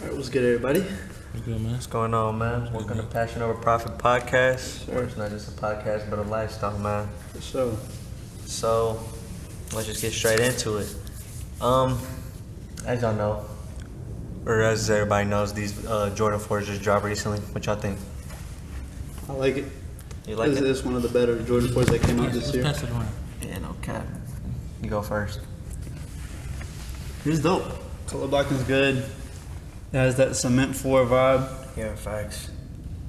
Alright, what's good, everybody? What's good, man? What's going on, man? Welcome to Passion Over Profit podcast. Where it's not just a podcast, but a lifestyle, man. For sure. So, let's just get straight into it. As y'all know, or as everybody knows, these Jordan 4s just dropped recently. What y'all think? I like it. You like it? It's one of the better Jordan 4s that came out this year. Pass it around. Yeah, no cap. You go first. It's dope. Color blocking's good. It has that cement 4 vibe. Yeah, facts.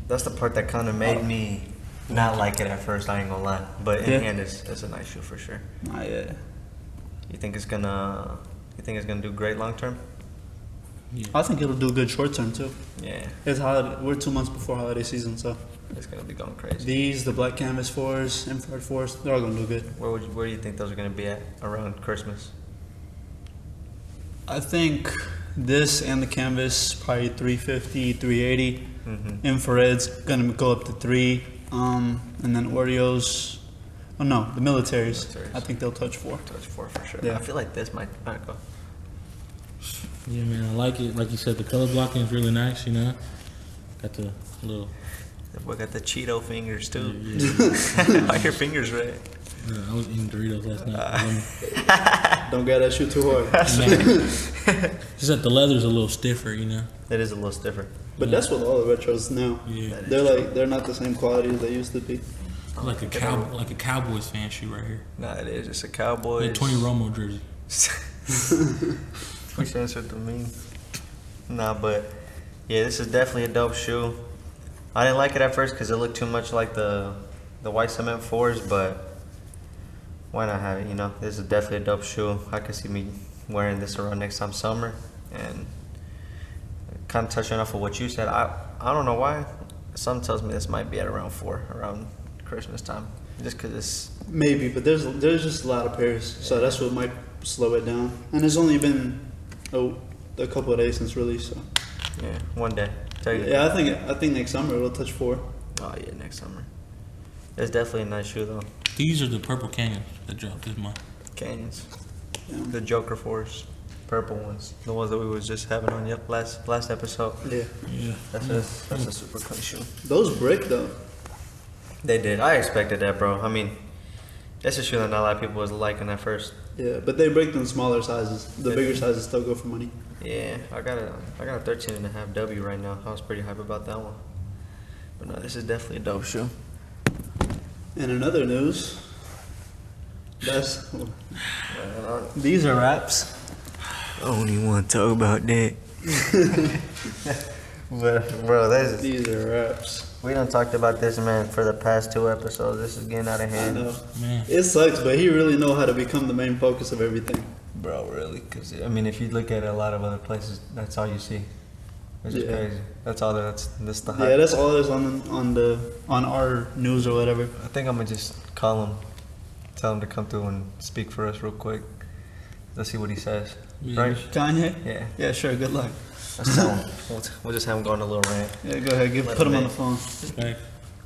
That's the part that kind of made me not like it at first. I ain't gonna lie, but in hand, it's a nice shoe for sure. Nah, yeah. You think it's gonna do great long term? Yeah. I think it'll do good short term too. Yeah, It's holiday. We're 2 months before holiday season, so it's gonna be going crazy. these, the black canvas 4s, infrared 4s, they're all gonna do good. Where do you think those are gonna be at around Christmas? I think this and the canvas probably 350, 380. Mm-hmm. Infrared's gonna go up to 3. And then Oreos. Oh no, the militaries. I think they'll touch 4. Touch 4 for sure. Yeah. I feel like this might go. Yeah, man, I like it. Like you said, the color blocking is really nice, you know? Got the little... We got the Cheeto fingers too. Yeah. Why your fingers red? I was eating Doritos last night. Don't get that shoe too hard. Just that the leather's a little stiffer, you know? It is a little stiffer. But that's what all the retros now. Yeah. They're not the same quality as they used to be. Like a Cowboys fan shoe right here. Nah, it is. It's a Cowboys. Like Tony Romo jersey. Which answered to me. Nah, but yeah, this is definitely a dope shoe. I didn't like it at first because it looked too much like the white cement 4s, but why not have it? You know, this is definitely a dope shoe. I could see me wearing this around next time summer. And kind of touching off of what you said, I don't know why. Something tells me this might be at around 4, around Christmas time, just because it's Maybe, but there's just a lot of pairs, so that's what might slow it down. And it's only been a couple of days since release, so yeah, one day. yeah, I think next summer it'll touch 4. Oh yeah, next summer. It's definitely a nice shoe though. These are the purple canyons that dropped this month. Canyons, Yeah. the Joker 4s, purple ones, the ones that we was just having on last episode. Yeah, Yeah. That's a super clean shoe. those brick though. They did. I expected that, bro. I mean, that's a shoe that not a lot of people was liking at first. Yeah, but they break them smaller sizes. The bigger sizes still go for money. Yeah, I got a 13.5 W right now. I was pretty hype about that one. But no, this is definitely a dope shoe. And in other news, these are wraps. I don't even want to talk about that. But bro, These are wraps. we done talked about this, man, for the past 2 episodes. This is getting out of I hand. know. Man. It sucks, but he really know how to become the main focus of everything. Bro, really? Because, I mean, if you look at a lot of other places, that's all you see. It's just Yeah. crazy. That's all that's the hype. Yeah, that's all there's on our news or whatever. I think I'm going to just call him, tell him to come through and speak for us real quick. Let's see what he says. Yeah. Right? Kanye? Yeah. Yeah, sure. Good luck. Let's tell him. We'll just have him go on a little rant. Yeah, go ahead. Let Put him him on the in. phone.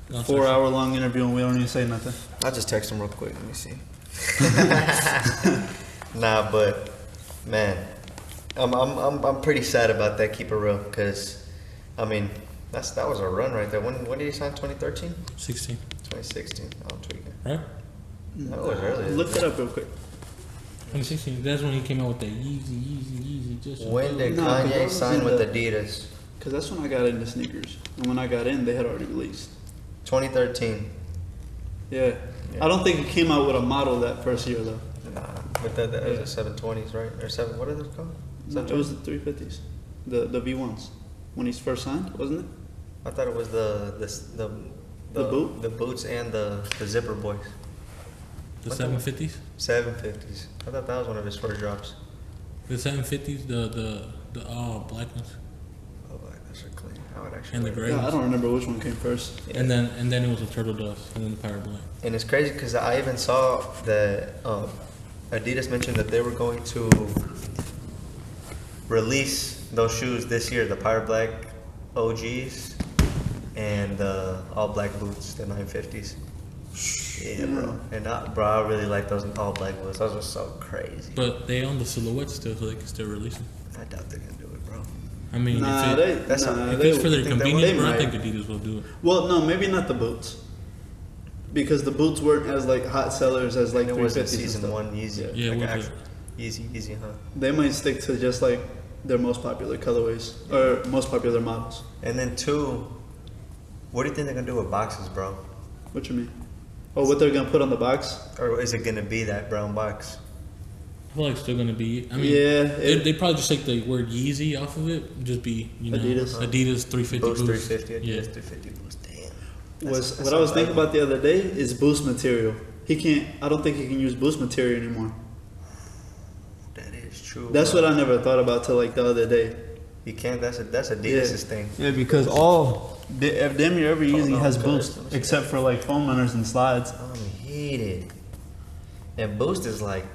Like, 4-hour-long interview and we don't even say nothing. I'll just text him real quick. Let me see. Nah, but man, I'm pretty sad about that. Keep it real, cause I mean that was a run right there. When did he sign? 2013, 16. 2016. I'm tweaking. Right? That was earlier. Look that up real quick. 2016. That's when he came out with the Yeezy. Just When did No, 'cause that Kanye was sign in with the- Adidas? Because that's when I got into sneakers. And when I got in, they had already released. 2013. Yeah. I don't think it came out with a model that first year, though. Nah, but that was the 720s, right? Or seven? What are those called? No, it was the 350s. The V1s. When he first signed, wasn't it? I thought it was the boot? the boots and the zipper boys. the 750s. 750s. I thought that was one of his first drops. The 750s, the all black ones. Oh, like those are clean. I would actually. And the wear gray Yeah, I ones. don't remember which one came first. Yeah. And then it was the turtle doves, and then the pirate black. And it's crazy because I even saw that Adidas mentioned that they were going to release those shoes this year, the Pirate Black OGs and the all black boots, the 950s. Yeah, bro. And I really like those all black boots. Those are so crazy. But they own the silhouette still, so they can still release them. I doubt they're gonna do it, bro. I mean, Nah, if that's nah, not- if they, it's for their think they convenience, would? bro, I They think Adidas will do it. well, no, maybe not the boots, because the boots weren't as like hot sellers as like It wasn't 350s and season stuff. one Yeezy. Yeah, like it was. actual Yeezy, huh? They might stick to just like their most popular colorways or most popular models. And then two, what do you think they're gonna do with boxes, bro? What you mean? Oh, what they're gonna put on the box? Or is it gonna be that brown box? I feel like it's still gonna be. I mean, Yeah, they probably just take the word Yeezy off of it, and just be Adidas. Adidas 350 Boost Boost. 350, Yeah. Adidas 350 Boost. Damn. Was what I was thinking about the other day is Boost material. He can't. I don't think he can use Boost material anymore. That is true. That's bro. what I never thought about till like the other day. You can't. That's Adidas's thing. Yeah, because damn near every Oh, Yeezy no, has good. Boost Let me see except for like foam runners and slides. I'm heated. And Boost is like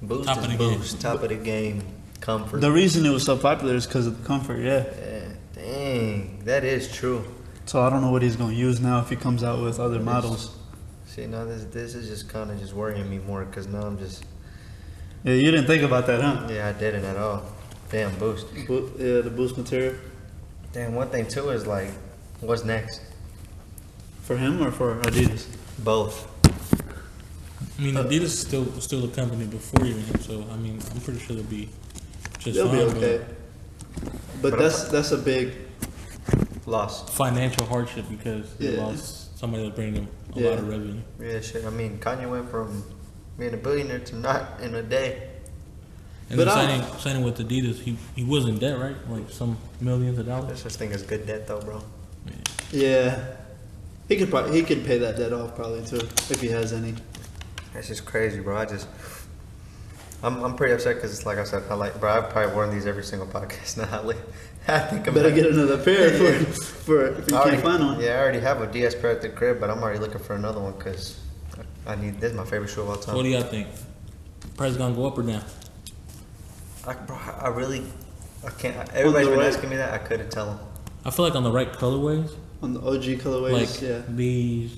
Boost Top is of the game. Boost, top of the game, comfort. The reason it was so popular is because of the comfort. Yeah. Yeah, dang, that is true. So I don't know what he's gonna use now if he comes out with other models. See, now this is just kind of just worrying me more because now I'm just Yeah, you didn't think about that, huh? yeah, I didn't at all. Damn, Boost. Yeah, the Boost material Damn, one thing too is like, what's next? for him or for Adidas. Both. I mean, Adidas is still a company before even him, so I mean, I'm pretty sure they'll be just They'll fine. be okay. But that's a big. Lost. Financial hardship because they Yeah. lost somebody that's bringing them a Yeah. lot of revenue. Yeah, shit. I mean, Kanye went from being a billionaire to not in a day. And But then signing with Adidas, he was in debt, right? Like some millions of dollars. There's such thing as good debt though, bro. Yeah, he could pay that debt off probably too if he has any. That's just crazy, bro. I'm pretty upset because it's like I said, bro, I probably worn these every single podcast now. I think about Better it. get another pair for if you I already, can't find one. Yeah, I already have a DS pair at the crib, but I'm already looking for another one because I need. This is my favorite shoe of all time. So what do y'all think? Price gonna go up or down? Bro, I can't. Everybody's been right- asking me that. I couldn't tell them. I feel like on the right colorways, On the OG colorways, like yeah. these,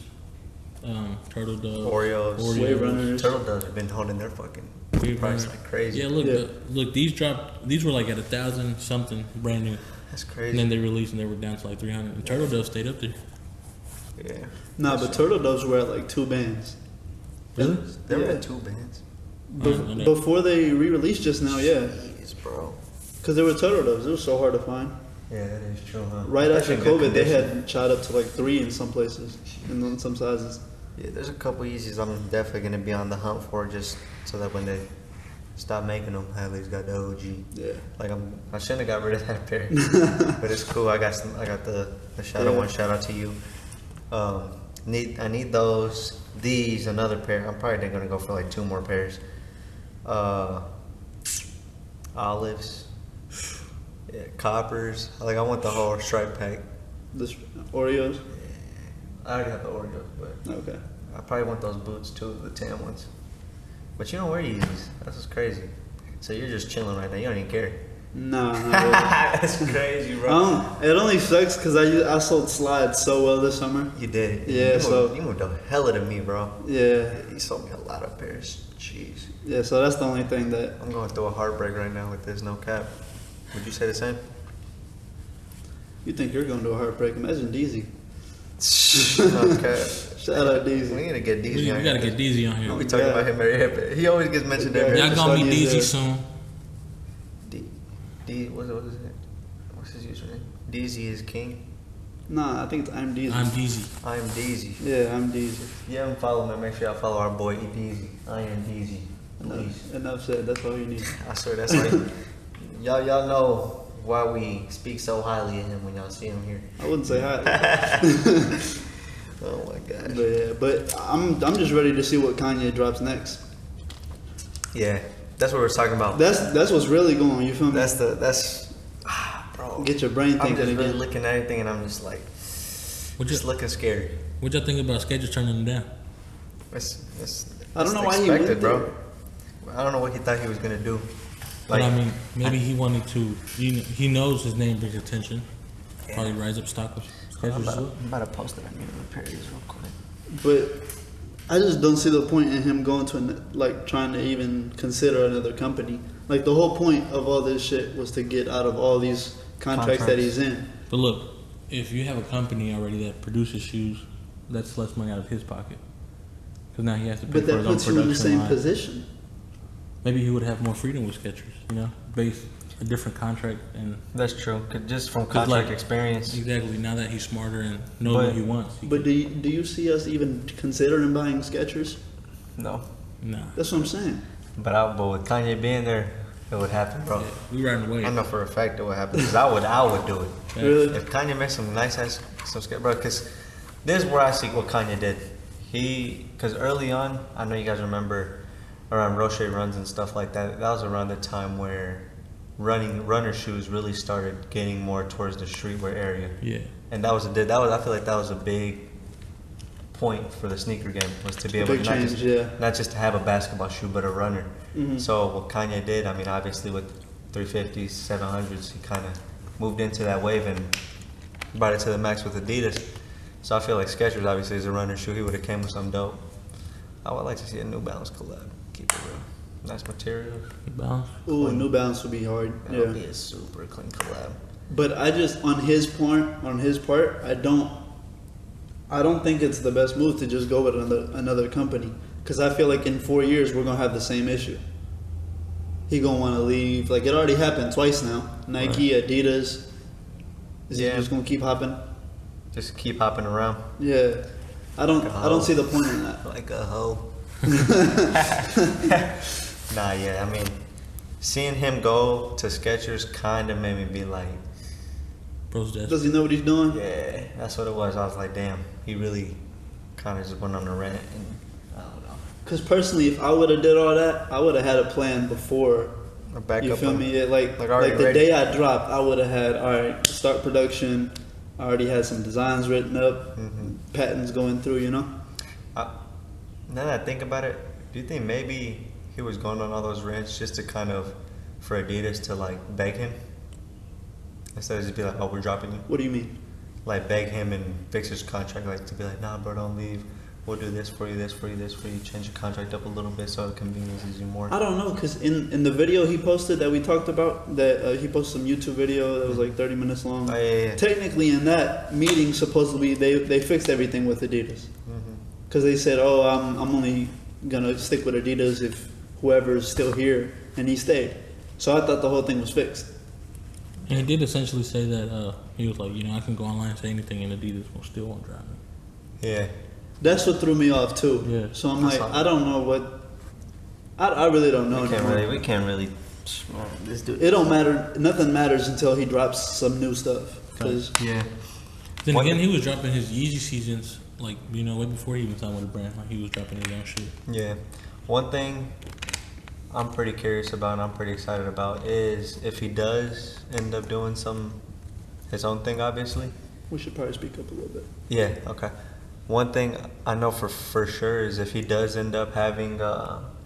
turtle dove, Oreos. Wave runners. Turtle doves have been holding their fucking Wave price Runner. like crazy. Yeah, look, Yeah. look, these dropped. These were like at 1,000 something brand new, That's and crazy. then they released and they were down to like 300. And turtle dove stayed up there. Yeah. Nah, but turtle doves were at like 2 bands. Really? There were Yeah. 2 bands. Before they re-released just now, yeah. Jeez, bro. Because they were turtle doves. It was so hard to find. Yeah, that is true, huh? Right after Especially in good COVID, they condition. had shot up to like 3 in some places and in some sizes. Yeah, there's a couple Yeezys I'm definitely gonna be on the hunt for, just so that when they stop making them, I at least got the OG. Yeah. Like I shouldn't have got rid of that pair, but it's cool. I got the Shadow Yeah. one. Shout out to you. I need those. These another pair. I'm probably gonna go for like 2 more pairs. Olives. Yeah, coppers. Like I want the whole stripe pack. This Oreos. I already have the Oreos, but Okay. I probably want those boots too, the tan ones. But you don't wear Yeezys. That's what's crazy. So you're just chilling right now. You don't even care. Nah, not really. That's crazy, bro. It only sucks because I sold slides so well this summer. You did. Yeah, you moved the hell out of me, bro. Yeah, You sold me a lot of pairs. Jeez. yeah. So that's the only thing that. I'm going through a heartbreak right now with this, no cap. Would you say the same? You think you're going to a heartbreak? Imagine Deezy. No cap. Shout out We Deezy. need to get We, Deezy on we gotta here. get DZ on We here. talking Yeah. about him every episode. He always gets mentioned every Y'all episode. gonna meet He's DZ there. soon. What is it? What's his username? DZ is king. Nah, I think it's I'm Deezy. I'm DZ. I am DZ. Yeah, I'm Deezy. If you haven't followed me, make sure y'all follow our boy DZ. I am DZ. Please. Enough said. That's all you need. I swear that's like y'all know why we speak so highly of him when y'all see him here. I wouldn't say hi. Oh my gosh. But yeah, but I'm just ready to see what Kanye drops next. Yeah, that's what we're talking about. That's what's really going on. You feel me? Bro. Get your brain I'm thinking just really again. looking at everything and I'm just like, What just you looking scary. what y'all think about Sketches turning them down? I don't know why he expected, went bro. there. I don't know what he thought he was gonna do. But I mean, maybe he wanted to. He knows his name brings attention. Probably rise up stock with Skechers as well. I'm about to post it on your pair real quick. But I just don't see the point in him going to like trying to even consider another company. Like the whole point of all this shit was to get out of all these contracts that he's in. But look, if you have a company already that produces shoes, that's less money out of his pocket. Because now he has to pay But for that his own puts you in the production same line. position. Maybe he would have more freedom with Skechers, you know, based a different contract and That's true. 'Cause just from 'cause, contract like, experience. exactly. Now that he's smarter and knows But- what he wants, he But do you see us even considering buying Skechers? No. nah. That's what I'm saying. But with Kanye being there, it would happen, bro. Yeah, we riding away. I know for a fact it would happen. Because I would do it. Really? If Kanye made some nice ass, some sketch, bro, because this is where I see what Kanye did. Because early on, I know you guys remember around Roche runs and stuff like that. That was around the time where runner shoes really started getting more towards the streetwear area. Yeah. And I feel like that was a big point for the sneaker game, was to be able Big to change, yeah. not just to have a basketball shoe, but a runner. Mhm. So what Kanye did, I mean, obviously with 350s, 700s, he kind of moved into that wave and brought it to the max with Adidas. So I feel like Skechers obviously is a runner shoe. He would have came with something dope. I would like to see a New Balance collab. Keep it real. Nice materials. Balance. Ooh, New Balance would be hard. That Yeah. would be a super clean collab. But I just on his part, I don't think it's the best move to just go with another company, because I feel like in 4 years we're gonna have the same issue. He gonna want to leave. Like, it already happened twice now. Nike, Adidas. Is he Yeah. just gonna keep hopping? Just keep hopping around Yeah, I don't see the point in that. like a hoe. Nah, yeah. I mean, seeing him go to Skechers kind of made me be like, Bro's desk. Does he know what he's doing? yeah, that's what it was. I was like, damn, he really kind of just went on a rant, and I don't know. Because personally, if I would have did all that, I would have had a plan before. A backup You feel plan. me? Like already the ready. day I dropped, I would have had, all right, start production. I already had some designs written up, patents going through, you know? Now that I think about it, do you think maybe he was going on all those rants just to kind of, for Adidas to like beg him? Instead of just be like, oh, we're dropping you. What do you mean? Like beg him and fix his contract, like to be like, nah, bro, don't leave. We'll do this for you, this for you, this for you. Change your contract up a little bit so it conveniences you more. I don't know, because in the video he posted that we talked about, that he posted some YouTube video that was like 30 minutes long. Oh, yeah. Technically, in that meeting, supposedly, they fixed everything with Adidas. Because they said, oh, I'm only going to stick with Adidas if whoever's still here, and he stayed. So I thought the whole thing was fixed. And he did essentially say that he was like, you know, I can go online and say anything, and Adidas will still won't drive me. Yeah. That's what threw me off too. Yeah. So I'm That's like, all. I don't know what. I really don't know. We anymore. can't really. This dude. It don't matter. Nothing matters until he drops some new stuff. 'Cause Yeah. Then One again, thing- he was dropping his Yeezy seasons, like, you know, way before he even signed with a brand. Like, he was dropping his own shit. Yeah. One thing I'm pretty curious about and I'm pretty excited about is if he does end up doing his own thing, obviously. we should probably speak up a little bit. Yeah, okay. One thing I know for sure is if he does end up having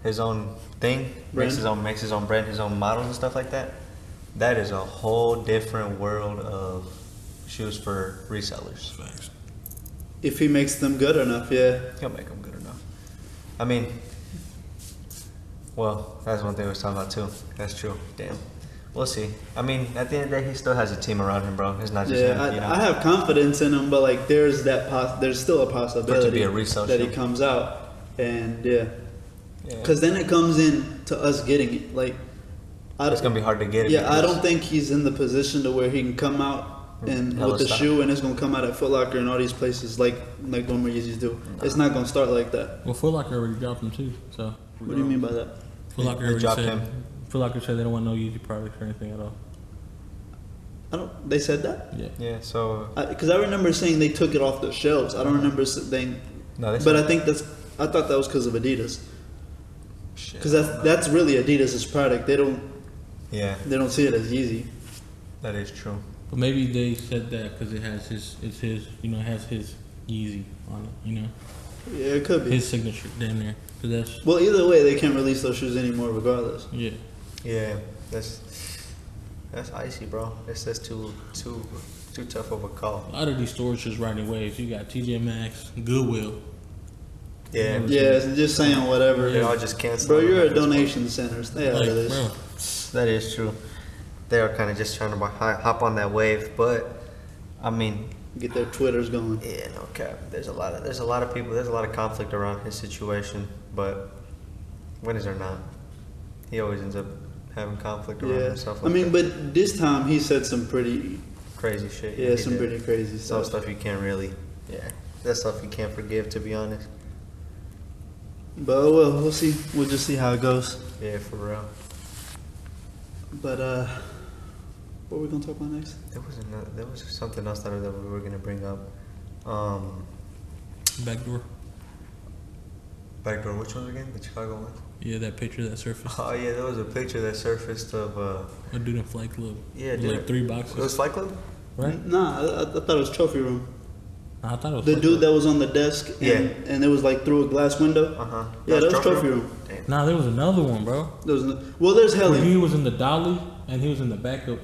his own thing, makes his own brand, his own models and stuff like that, that is a whole different world of shoes for resellers. Facts. If he makes them good enough, yeah. He'll make them good enough. I mean, well, that's one thing we was talking about too. That's true. Damn. We'll see. I mean, at the end of the day, he still has a team around him, bro. It's not just Yeah, him. You know? I have confidence in him, but like there's there's still a possibility be a resale that he shoe. comes out, and yeah, Yeah. because then it comes in to us getting it. Like, It's gonna be hard to get it. Yeah, I because- don't think he's in the position to where he can come out and Hella with the style. shoe, and it's gonna come out at Foot Locker and all these places like normal Yeezys do. It's not gonna start like that. Well, Foot Locker already dropped him too. So What do you mean by that? Foot Locker They already dropped said. him. Foot Locker said they don't want no Yeezy products or anything at all. They said that Yeah. Yeah. So because I remember saying they took it off the shelves. I don't remember saying, no, they but said- I think I thought that was because of Adidas. Shit. Because that's really Adidas' product. They don't Yeah, see it as Yeezy. that is true. But maybe they said that because it has it has his Yeezy on it, you know, Yeah, it could be. his signature down there. Cause that's Well, either way, they can't release those shoes anymore, regardless. yeah. Yeah, that's icy, bro. That's too tough of a call. A lot of these stores just riding waves. You got TJ Maxx, Goodwill. Yeah, Yeah, it's just saying whatever. they all just cancel. Bro, you're a donation center. Stay out Like, of this. bro, That is true. they are kind of just trying to hop on that wave. But I mean, Get their Twitters going. yeah, no cap. There's a lot of people. There's a lot of conflict around his situation. But when is there not? He always ends up having conflict around Yeah. himself. I mean, but this time he said some pretty, crazy shit. yeah, he some did. pretty crazy Some stuff. stuff you can't really. Yeah, that stuff you can't forgive, to be honest. But oh well, we'll see. We'll just see how it goes. Yeah, for real. But what are we gonna talk about next? There was something else that we were gonna bring up. Backdoor. Backdoor, which ones again? The Chicago ones? Yeah, that picture that surfaced. Oh yeah, there was a picture that surfaced of A dude in Flight Club. yeah, With dude. like 3 It boxes. was Fight Club? Right? Nah, I thought it was trophy room. I thought it was The Flight dude Club. that was on the desk, and, Yeah. and it was like through a glass window. Uh-huh. Yeah, that was trophy room. Damn. Nah, there was another one, bro. There was well, there's Where Helly. he was in the dolly and he was in the back of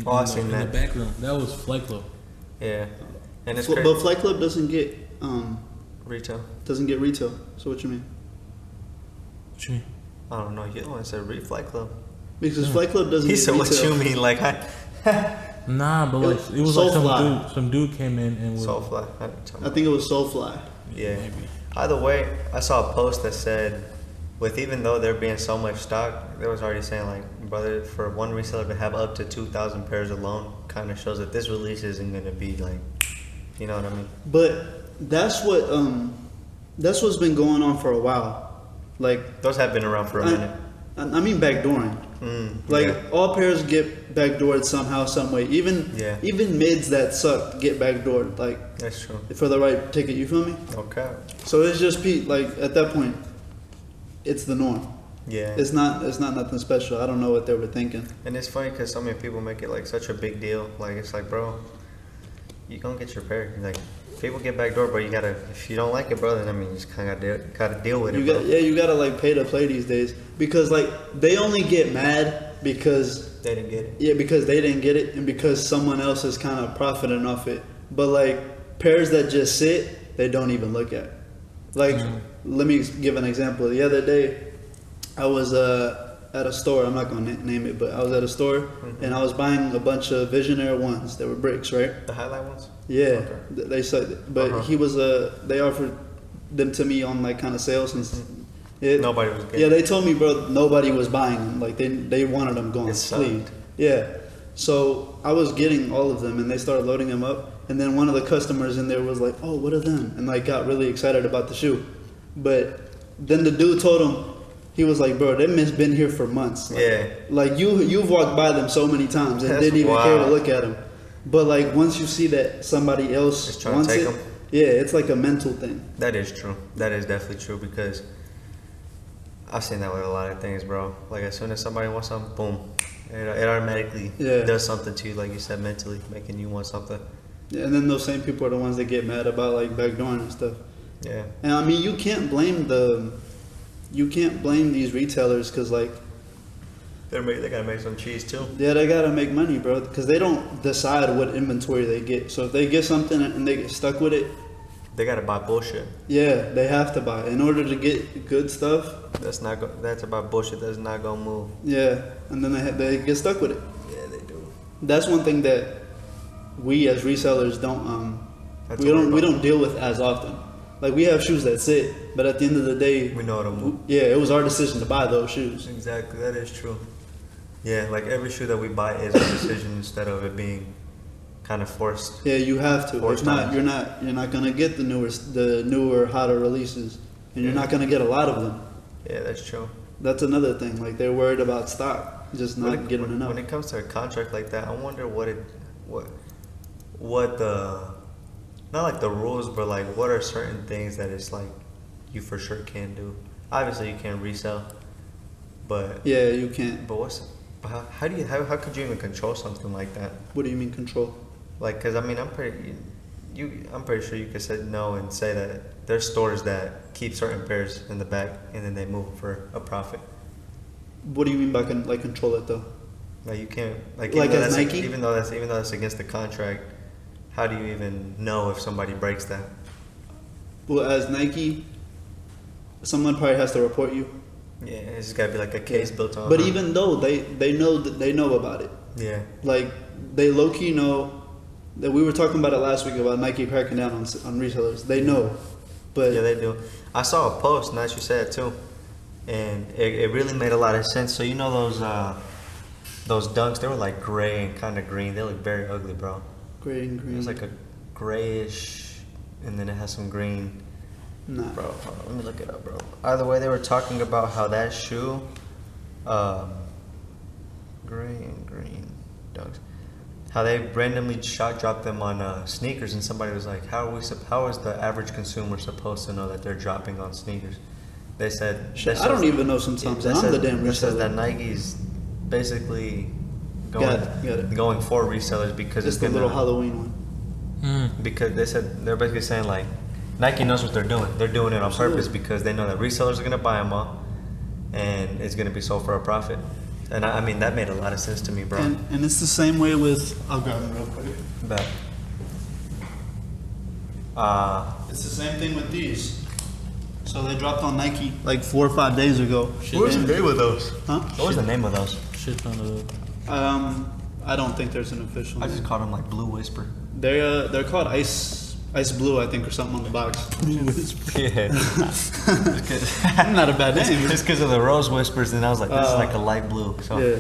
Oh, I seen in that. the back room. That was Flight Club. Yeah. And it's But crazy. Flight Club doesn't get Retail. retail. So what you mean? What you mean? I don't know. You the one that said Flight Club. Because Flight Club doesn't He get said, retail. "What you mean?" Like, Nah, but like it was Soulfly. like some dude came in and was Soulfly. I think it was Soulfly. Yeah. maybe. Either way, I saw a post that said, with even though there being so much stock, they was already saying like, brother, for one reseller to have up to 2,000 pairs alone, kind of shows that this release isn't gonna be like, you know what I mean? But that's what's been going on for a while. Like Those have been around for a minute. I mean backdooring. Like yeah. all pairs get backdoored somehow, some way. Even Yeah. even mids that suck get backdoored. Like That's true. for the right ticket. You feel me? Okay. So it's just like at that point, it's the norm. Yeah. It's not nothing special. I don't know what they were thinking. And it's funny because so many people make it like such a big deal. Like it's like, bro, you gonna get your pair. Like people get backdoor, but you gotta. If you don't like it, bro, then I mean, you just kind of gotta deal with You it. got Bro. you gotta like pay to play these days because like they only get mad because They didn't get it. yeah because they didn't get it and because someone else is kind of profiting off it. But like pairs that just sit, they don't even look at. Like let me give an example. The other day, I was at a store. I'm not gonna name it, but I was at a store and I was buying a bunch of Visionaire ones. They were bricks, right? The highlight ones. Yeah, Okay. they said, but Uh-huh. he was they offered them to me on like kind of sales and it, Nobody was getting. yeah, they told me, bro, nobody was buying them. Like they wanted them gone, It sucked. sleeved. Yeah, so I was getting all of them, and they started loading them up. And then one of the customers in there was like, "Oh, what are them?" And like got really excited about the shoe. But then the dude told him, he was like, "Bro, them has been here for months. Like, Yeah. like you've walked by them so many times and That's didn't even care to wild. look at them. But like once you see that somebody else Just trying to wants take it, 'em. yeah, it's like a mental thing. That is true. That is definitely true because I've seen that with a lot of things, bro. Like as soon as somebody wants something, boom, it automatically Yeah. does something to you, like you said, mentally, making you want something. Yeah, and then those same people are the ones that get mad about like backdooring and stuff. Yeah. And I mean, you can't blame these retailers because like They gotta make some cheese too. yeah, they gotta make money, bro, because they don't decide what inventory they get. So if they get something and they get stuck with it, They gotta buy bullshit. yeah, they have to buy in order to get good stuff. That's about bullshit. That's not gonna move. Yeah, and then they get stuck with it. Yeah, they do. That's one thing that we as resellers don't That's we what don't we're we don't deal with as often. Like we have shoes that sit, but at the end of the day, We know them. yeah, it was our decision to buy those shoes. Exactly, that is true. Yeah, like every shoe that we buy is a decision instead of it being kind of forced. Yeah, you have to. Or If not, times. you're not gonna get the newer hotter releases, and you're not gonna get a lot of them. Yeah, that's true. That's another thing. Like they're worried about stock, just not getting enough. When it comes to a contract like that, I wonder what the not like the rules, but like what are certain things that it's like you for sure can't do. Obviously, you can't resell, but Yeah, you can't. but how do you how could you even control something like that? What do you mean control? Like, cause I mean, I'm pretty sure you could say no and say that there's stores that keep certain pairs in the back and then they move for a profit. What do you mean by like control it though? Like you can't Like even though as that's Nike? even though that's against the contract. How do you even know if somebody breaks that? Well, as Nike, someone probably has to report you. Yeah, it's got to be like a case built on. But even though they know that they know about it, Yeah. Like they low key know that we were talking about it last week about Nike cracking down on resellers. They know, but Yeah, they do. I saw a post, and that you said too, and it really made a lot of sense. So you know those dunks, they were like gray and kind of green. They look very ugly, bro. gray and It green. was like a grayish, and then it has some green. Nah, Bro, hold on, let me look it up, bro. Either way, they were talking about how that shoe, gray and green dunks, how they randomly shot dropped them on sneakers, and somebody was like, how is the average consumer supposed to know that they're dropping on sneakers? They said, I don't even know sometimes. And I'm the damn That says that reseller. Nike's basically going Got it. going for resellers because Just it's the little gonna, Halloween one. because they said they're basically saying like Nike knows what they're doing. They're doing it on purpose because they know that resellers are gonna buy them all, and it's gonna be sold for a profit. And I mean that made a lot of sense to me, bro. And it's the same way with. I'll grab them real quick. But It's the same thing with these. So they dropped on Nike like 4 or 5 days ago. what was the name of those? Huh? What was the name of those? Shit ton of those. I don't think there's an official. I name. just called them like Blue Whisper. They're called Ice Blue, I think, or something on the box. Yeah. Not a bad name. Just because of the Rose Whispers, and I was like, this is like a light blue. So Yeah.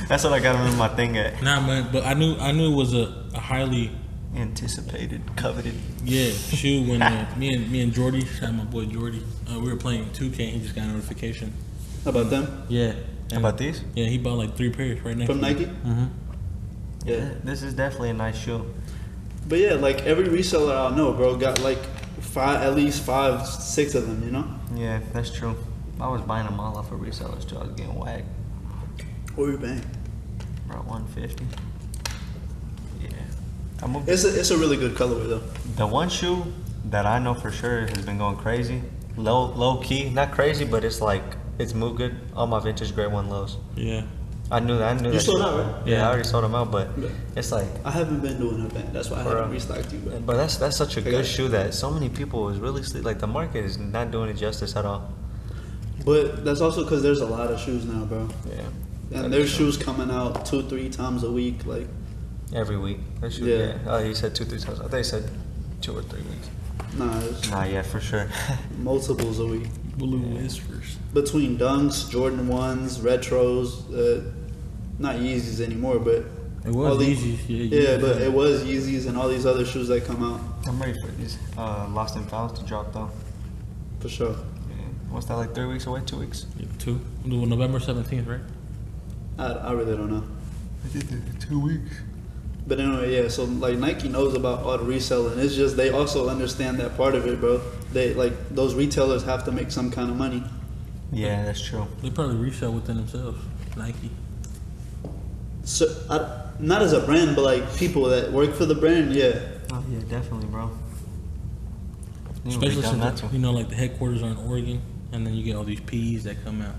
that's what I got them in my thing at. Nah, man, but I knew it was a highly Anticipated, coveted. shoe when me and Jordy, shout out my boy Jordy, we were playing 2K and he just got a notification. About them Yeah. How about these? Yeah, he bought like 3 pairs right next from to me. Nike. Mm-hmm. Yeah. This is definitely a nice shoe. But yeah, like every reseller I know, bro, got like at least 5, 6 of them. You know. Yeah, that's true. I was buying them all off of resellers too. I was getting whacked. What were you paying? About 150. Yeah. I moved. It's a really good colorway though. The one shoe that I know for sure has been going crazy. Low key, not crazy, but it's like it's moved good. All my vintage grade 1 lows. Yeah. I knew that. You sold shoe. out, right? Yeah, Yeah. I already sold them out, but Yeah. it's like. I haven't been doing it, man. That's why I Bro. haven't restocked you, bro. But that's such a got good it. shoe that so many people is really like the market is not doing it justice at all. But that's also because there's a lot of shoes now, bro. Yeah. And there's shoes coming out 2-3 times a week, like. Every week. That shoe, Yeah. Oh, he said 2-3 times. I think he said 2 or 3 weeks. Nah, it's Nah, yeah, for sure. multiples a week. Blue Whispers. Between Dunks, Jordan 1s, Retros, not Yeezys anymore, but It was all these- Yeezys, yeah, Yeah, Yeezys. but it was Yeezys and all these other shoes that come out I'm ready for these Lost and Founds to drop though. for sure. Yeah. What's that, like 3 weeks away? 2 weeks? 2. November 17th, right? I really don't know. 2 weeks. But anyway, yeah. So like Nike knows about all the reselling. It's just they also understand that part of it, bro. They like those retailers have to make some kind of money. Yeah, that's true. They probably resell within themselves. Nike. So not as a brand, but like people that work for the brand, yeah. Oh yeah, definitely, bro. You would be Especially dumb not since to. like the headquarters are in Oregon, and then you get all these P's that come out.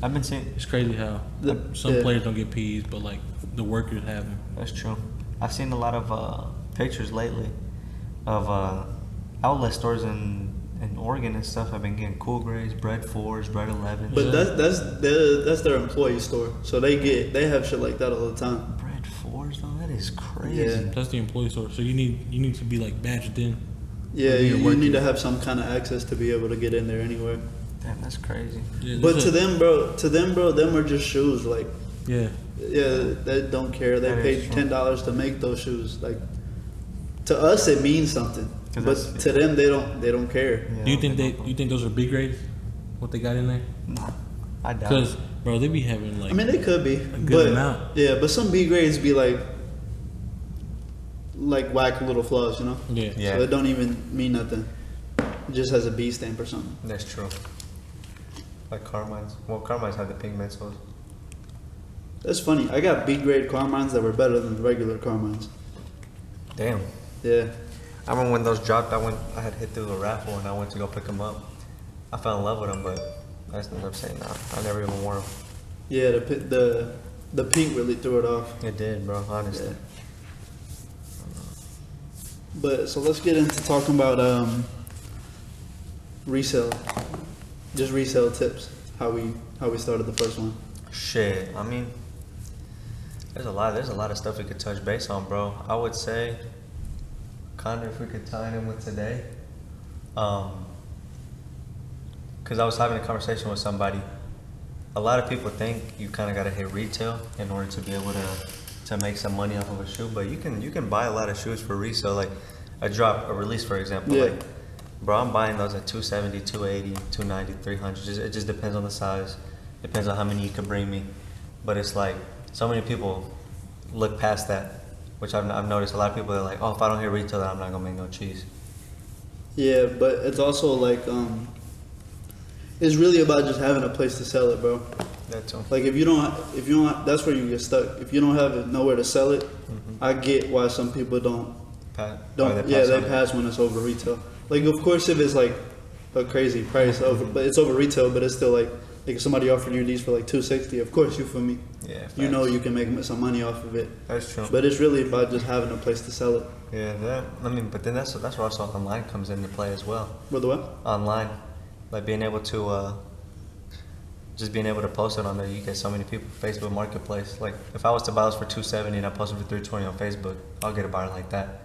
I've been seeing. It's crazy how some Yeah. players don't get P's, but like the workers have them. That's true. I've seen a lot of pictures lately of outlet stores in Oregon and stuff. I've been getting Cool Grays, Bread 4s, Bread 11s. But that's their employee store, so they have shit like that all the time. Bread 4s though, that is crazy. Yeah. That's the employee store. So you need to be like badged in. Yeah, Be a you worker. need to have some kind of access to be able to get in there anywhere. Damn, that's crazy. Yeah, But there's to a- them, bro, them are just shoes. Like, yeah, yeah, they don't care. They That is paid true. $10 to make those shoes. Like, to us, it means something, 'Cause but that's- to them, they don't care. Yeah, do you I think don't you think those are big grades? What they got in there? Nah, I doubt Because it. bro, they be having like I mean, they could be, good but amount. yeah, but some B grades be like whack little flaws, you know. yeah. Yeah. So it don't even mean nothing. It just has a B stamp or something. That's true. Like Carmine's. Well, Carmine's had the pink midsoles. That's funny. I got B grade Carmines that were better than the regular Carmines. Damn. Yeah. I remember when those dropped, I had hit through a raffle and I went to go pick them up. I fell in love with them, but I just ended up saying, nah, I never even wore them. Yeah, the pink really threw it off. It did, bro, honestly. Yeah. But so let's get into talking about resale. Just resale tips. How we started the first one. Shit, I mean, There's a lot of stuff we could touch base on, bro. I would say, kind of, if we could tie it in with today, because I was having a conversation with somebody. A lot of people think you kind of gotta hit retail in order to be able to make some money off of a shoe, but you can buy a lot of shoes for resale, like a release, for example. Yeah. Like, bro, I'm buying those at 270, 280, 290, 300. It just depends on the size. Depends on how many you can bring me. But it's like, so many people look past that, which I've noticed a lot of people are like, oh, if I don't hit retail, then I'm not gonna make no cheese. Yeah, but it's also like it's really about just having a place to sell it, bro. That too. Like if you don't, that's where you get stuck. If you don't have it, nowhere to sell it, I get why some people don't. They pass when it's over retail. Like of course if it's like a crazy price over, but it's over retail, but it's still like if somebody offered you these for like $260, of course you feel me. Yeah. Facts. You know you can make some money off of it. That's true. But it's really about just having a place to sell it. Yeah, but then that's where also online comes into play as well. With the what? Online, like being able to just being able to post it on there. You get so many people. Facebook Marketplace. Like if I was to buy this for $270 and I post it for $320 on Facebook, I'll get a buyer like that.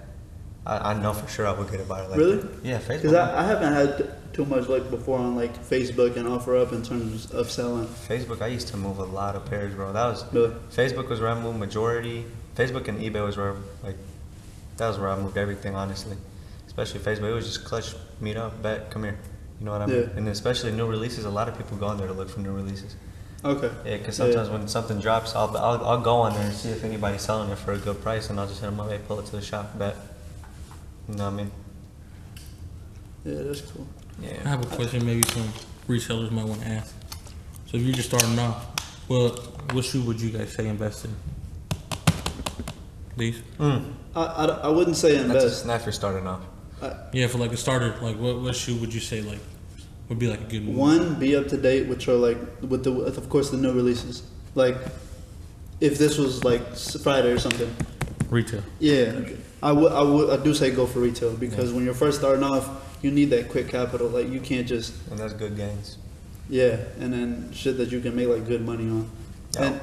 I know for sure I would get a buyer like really? that. Yeah, Facebook. Because I haven't had too much like before on like Facebook and OfferUp in terms of selling. Facebook, I used to move a lot of pairs, bro. That was Really? Facebook was where I moved majority. Facebook and eBay was where that was where I moved everything, honestly. Especially Facebook, it was just clutch, meet up, bet, come here. You know what I mean? Yeah. And especially new releases, a lot of people go on there to look for new releases. Okay. Yeah, because sometimes when something drops, I'll go on there and see if anybody's selling it for a good price, and I'll just hit them up, hey, pull it to the shop, bet. You know what I mean? Yeah, that's cool. I Yeah. have a question maybe some resellers might want to ask. So if you're just starting off, what shoe would you guys say invest in? These? I wouldn't say That's a invest. snap for starting off. Yeah, for like a starter, like what shoe would you say like would be like a good move? One, be up to date with your like with of course the new releases. Like if this was like Friday or something. Retail. Yeah, I do say go for retail because when you're first starting off, you need that quick capital. Like you can't just And that's good gains. and then shit that you can make like good money on. Yeah. And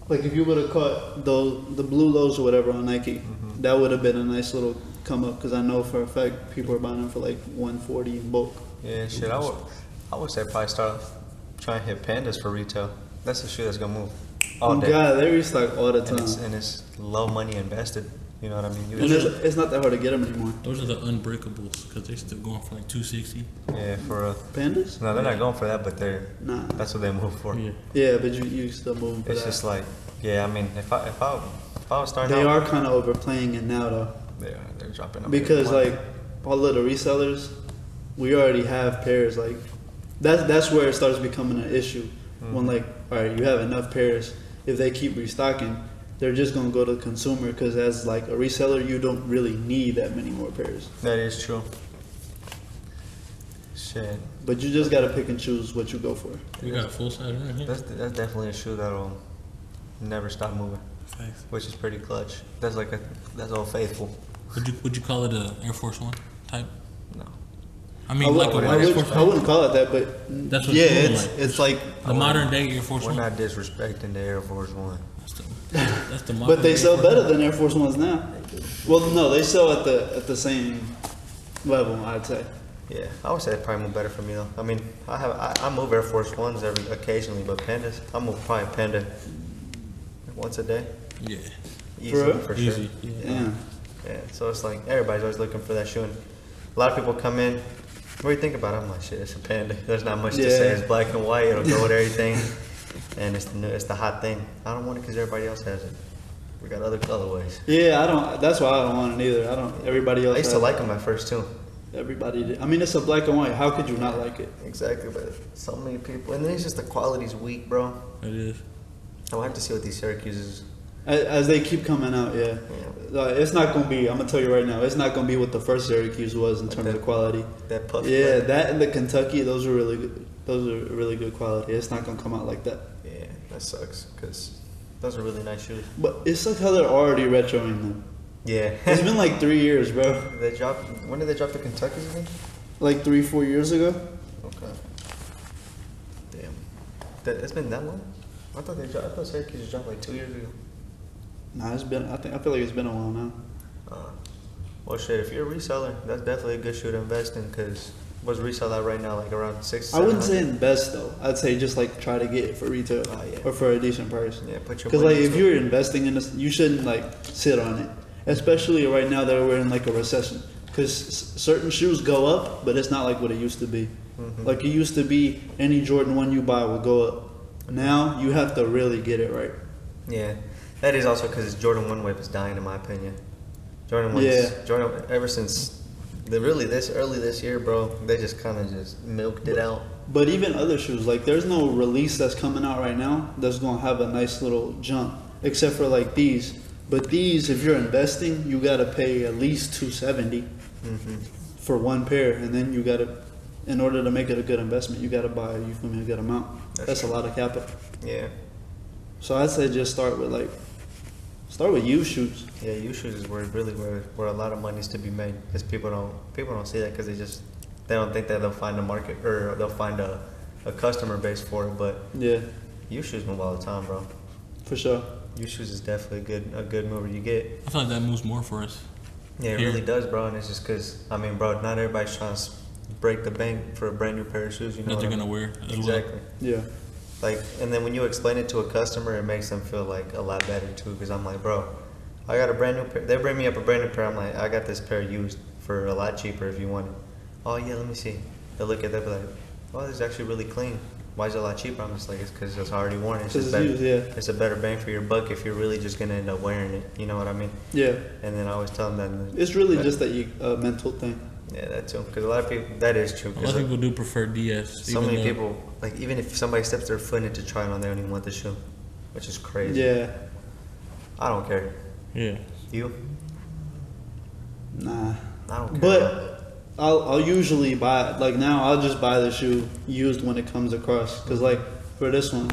like if you would have caught the blue lows or whatever on Nike, that would have been a nice little come up because I know for a fact people are buying them for like $140 in bulk. Yeah, shit. I would say probably start off trying to hit Pandas for retail. That's the shoe that's gonna move all day. God, they restock all the time. And it's low money invested. You know what I mean? And it's not that hard to get them anymore. Those are the unbreakables because they're still going for like $260. Yeah, for Pandas? no, they're not going for that, but Nah. that's what they move for. Yeah. Yeah, but you still moving for It's that. just like, yeah, I mean, if I was starting They out, are kind of overplaying it now though, they're dropping up because every like all of the resellers, we already have pairs. Like that's where it starts becoming an issue. When like, all right, you have enough pairs. If they keep restocking, they're just gonna go to the consumer because as like a reseller, you don't really need that many more pairs. That is true. Shit, But you just gotta pick and choose what you go for. We got a full size right here. that's definitely a shoe that'll never stop moving, Facts. which is pretty clutch. That's Old Faithful. Would you call it a Air Force One type? No. I mean, like a Air Force I One. wouldn't call it that, but That's what yeah, it's it's like. The modern day Air Force We're One. not disrespecting the Air Force One. That's the modern But they Air sell Force better One. than Air Force Ones now. Well, no, they sell at the same level, I'd say. Yeah, I would say it probably move better for me though. I mean, I move Air Force Ones occasionally, but Pandas, I move probably Panda once a day. Yeah. Easily, real? for sure. Easy. Yeah. Yeah. Yeah, so it's like everybody's always looking for that shoe. And a lot of people come in. What do you think about it? I'm like, shit, it's a Panda. There's not much to say. Yeah. It's black and white. It'll go with everything, and it's the hot thing. I don't want it because everybody else has it. We got other colorways. Yeah, I don't. That's why I don't want it either. I don't. Everybody else. I used to has like it. them at first too. Everybody did. I mean, it's a black and white. How could you not like it? Exactly, but so many people, and then it's just the quality's weak, bro. It is. I'll have to see what these Syracuse's. As they keep coming out, yeah. It's not gonna be. I'm gonna tell you right now. It's not gonna be what the first Syracuse was in terms of quality. That puff. Yeah, leather. that and the Kentucky, those are really good. Those are really good quality. It's not gonna come out like that. Yeah, that sucks because those are really nice shoes. But it sucks how they're already retroing them. Yeah. It's been like 3 years, bro. They dropped. When did they drop the Kentuckies again? Like 3-4 years ago. Okay. Damn. It's been that long? I thought Syracuse dropped like 2 years ago. Nah, it's been. I feel like it's been a while now. Uh, well, shit, if you're a reseller, that's definitely a good shoe to invest in because what's resell at right now? Like around six. I wouldn't say 700? invest though. I'd say just like try to get it for retail Yeah. or for a decent price. Yeah, put your Because money like if into you're it. investing in this, you shouldn't like sit on it. Especially right now that we're in like a recession. Because certain shoes go up, but it's not like what it used to be. Mhm. Like it used to be, any Jordan 1 you buy will go up. Now you have to really get it right. Yeah, that is also because Jordan 1 wave is dying, in my opinion. Jordan 1, Yeah. Jordan, ever since really this early this year, bro, they just kind of just milked it out. But even other shoes, like there's no release that's coming out right now that's gonna have a nice little jump, except for like these. But these, if you're investing, you gotta pay at least $270 Mm-hmm. for one pair, and then you gotta, in order to make it a good investment, you gotta buy, you feel me, a good amount. That's a true. lot of capital. Yeah, So I'd say just start with used shoes. yeah. Used shoes is where a lot of money is to be made because people don't see that because they don't think that they'll find a market or they'll find a customer base for it. But Yeah, used shoes move all the time, bro. for sure. Used shoes is definitely a good mover. You get. I feel like that moves more for us. Yeah, it Here. really does, bro. And it's just because, I mean, bro, not everybody's trying to break the bank for a brand new pair of shoes. You know That what they're I gonna mean? wear as well. Exactly. Yeah, Like, and then when you explain it to a customer, it makes them feel like a lot better too. Because I'm like, bro, I got a brand new pair. They bring me up a brand new pair. I'm like, I got this pair used for a lot cheaper if you want it. Oh yeah, let me see. They look at that, be like, oh, this is actually really clean. Why is it a lot cheaper? I'm just like, it's because it's already worn. It's 'Cause just it's better. used, yeah. It's a better bang for your buck if you're really just gonna end up wearing it. You know what I mean? yeah. And then I always tell them that. It's really that- just a mental thing. Yeah, that too. Because a lot of people, that is true. A 'cause, lot of like, people do prefer DS. so even many though- people, like even if somebody steps their foot in to try it on, they don't even want the shoe, which is crazy. Yeah, I don't care. Yeah. You? nah. I don't care. But I'll usually buy, like now I'll just buy the shoe used when it comes across. Cause like for this one,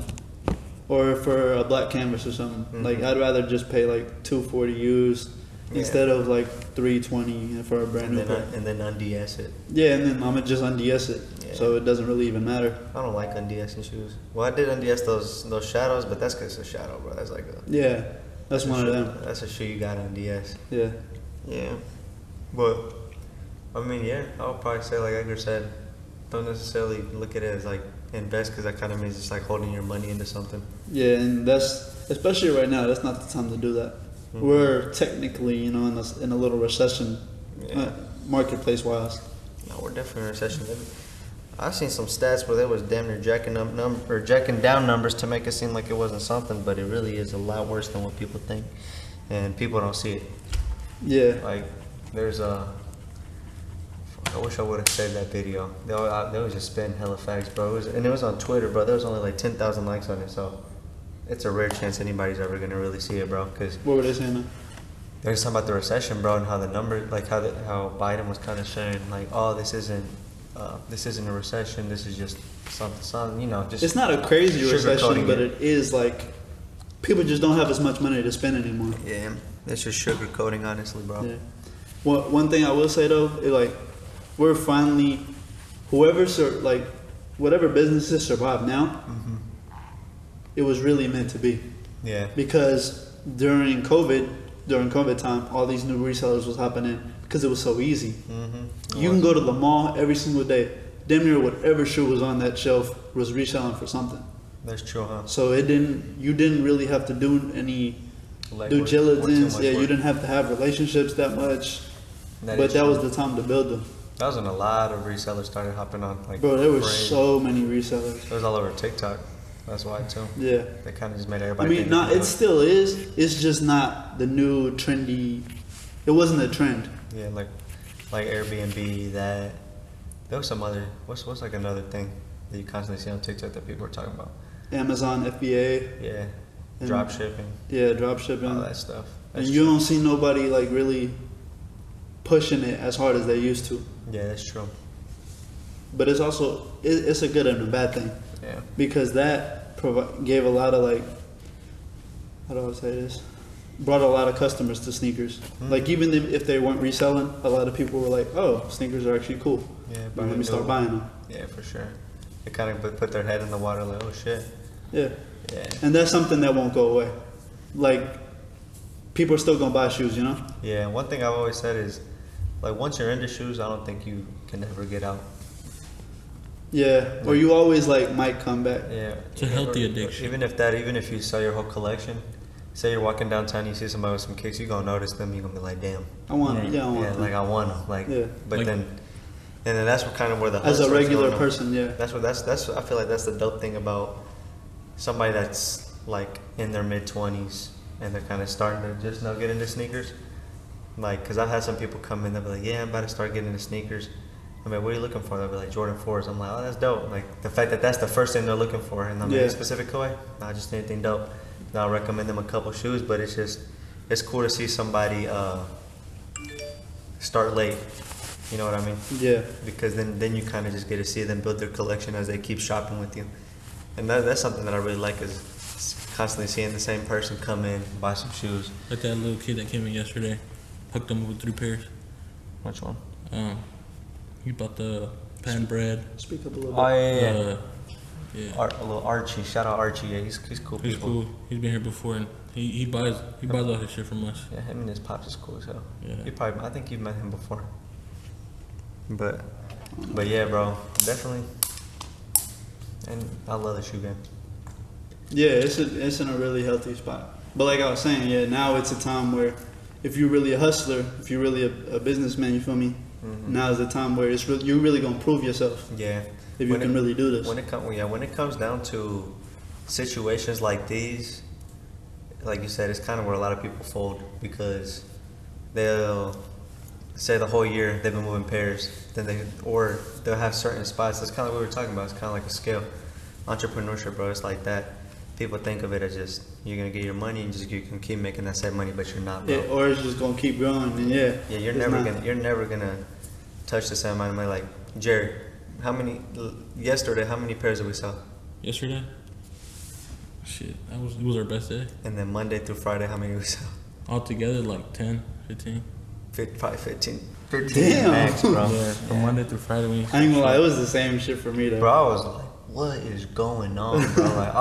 or for a black canvas or something, like I'd rather just pay like $240 used Yeah. instead of like $320 for a brand new pair. and then unds it. Yeah, and then I'ma just unds it, Yeah. so it doesn't really even matter. I don't like undsing shoes. Well, I did unds those shadows, but that's because it's a shadow, bro. That's like a. Yeah, that's a one shoe- of them. That's a shoe you got unds. Yeah, Yeah, but I mean, yeah, I would probably say like Edgar said, don't necessarily look at it as like invest because that kind of means it's like holding your money into something. yeah, and that's, especially right now, that's not the time to do that. Mhm. We're technically, you know, in a little recession, Yeah. marketplace wise. No, we're definitely in a recession. I've seen some stats where they was damn near jacking up jacking down numbers to make it seem like it wasn't something, but it really is a lot worse than what people think, and people don't see it. Yeah, Like, there's a. I wish I would have saved that video. They was just spitting hella facts, bro. It was on Twitter, bro. There was only like 10,000 likes on it, so it's a rare chance anybody's ever gonna really see it, bro. Because what were they saying now? there's something about the recession, bro, and how the number, like how Biden was kind of saying, like, oh, this isn't a recession. This is just something, you know, just. It's not a crazy recession, sugarcoating but it is like people just don't have as much money to spend anymore. Yeah, it's just sugarcoating, honestly, bro. Yeah. Well, one thing I will say though, is like we're finally, whatever businesses survive now, it was really meant to be. Yeah. Because during COVID time, all these new resellers was happening because it was so easy. Mm-hmm. You can go to the mall every single day. Damn near whatever shoe was on that shelf was reselling for something. That's true, huh? So you didn't really have to do any Like, due or too diligence. much Yeah, you work. didn't have to have relationships that much. That But is that true. was the time to build them. That was when a lot of resellers started hopping on. Like, Bro, there were crazy. so many resellers. It was all over TikTok. That's why too. Yeah. They kind of just made I everybody. mean, think no, they could it do still is. It's just not the new trendy. It wasn't a trend. Yeah, like Airbnb. That there was some other. What's like another thing that you constantly see on TikTok that people are talking about? Amazon FBA. Yeah, And- drop shipping, Yeah, drop shipping. all that stuff. And That's you true. don't see nobody like really pushing it as hard as they used to. Yeah, that's true. But it's also it's a good and a bad thing Yeah. because that gave a lot of like, how do I say this? Brought a lot of customers to sneakers. Mm-hmm. Like even if they weren't reselling, a lot of people were like, "Oh, sneakers are actually cool. Yeah, Now let me start buying them." Yeah, for sure. They kind of put their head in the water, like, oh shit. Yeah, Yeah. and that's something that won't go away. Like people are still gonna buy shoes, you know? Yeah, one thing I've always said is, like, once you're into shoes, I don't think you can ever get out. Yeah, or you always like might come back. Yeah, It's a healthy addiction. Even if you sell your whole collection, say you're walking downtown, you see somebody with some kicks, you gonna notice them. You gonna be like, damn. I want, Right. yeah, I want. Yeah, them. like I want them. Like, Yeah. but Like- then, and then that's what kind of where the As a hustle's regular going on. person, yeah. That's I feel like that's the dope thing about somebody that's like in their mid-20s and they're kind of starting to just now get into sneakers. Like, because I've had some people come in, they'll be like, yeah, I'm about to start getting into sneakers. I'm like, what are you looking for? They'll be like, Jordan 4s. I'm like, oh, that's dope. Like, the fact that that's the first thing they're looking for. And I'm like, Yeah. specific way? Not just anything dope. And I'll recommend them a couple shoes, but it's cool to see somebody start late. You know what I mean? Yeah. Because then you kind of just get to see them build their collection as they keep shopping with you. And that's something that I really like, is constantly seeing the same person come in, buy some shoes. Like that little kid that came in yesterday, hooked him with 3 pairs. Which one? He bought the pan bread. Speak up a little bit. Oh, yeah. Yeah. A little Archie. Shout out Archie. Yeah, he's cool. He's people. cool. He's been here before, and he buys all his shit from us. Yeah, him and his pops is cool as hell. Yeah. I think you've met him before. But yeah, bro, definitely. And I love the shoe game. Yeah, it's in a really healthy spot. But like I was saying, yeah, now it's a time where if you're really a hustler, if you're really a businessman, you feel me? Now is the time where you're really gonna prove yourself Yeah. if you can really do this. When it comes down to situations like these, like you said, it's kind of where a lot of people fold, because they'll say the whole year they've been moving pairs, or they'll have certain spots. That's kind of what we were talking about. It's kind of like a scale. Entrepreneurship, bro, it's like that. People think of it as just you're gonna get your money and you can keep making that same money, but you're not, bro. Yeah, or it's just gonna keep growing, and yeah. Yeah, you're it's never gonna touch the same amount of money. Like, Jerry, yesterday, how many pairs did we sell? Yesterday, shit, it was our best day. And then Monday through Friday, how many did we sell? Altogether, like 10, 15. Probably 15 Damn. max, bro. Yeah, from Monday through Friday. We I ain't gonna lie, it was the same shit for me though. Bro, I was like, what is going on, bro? Like,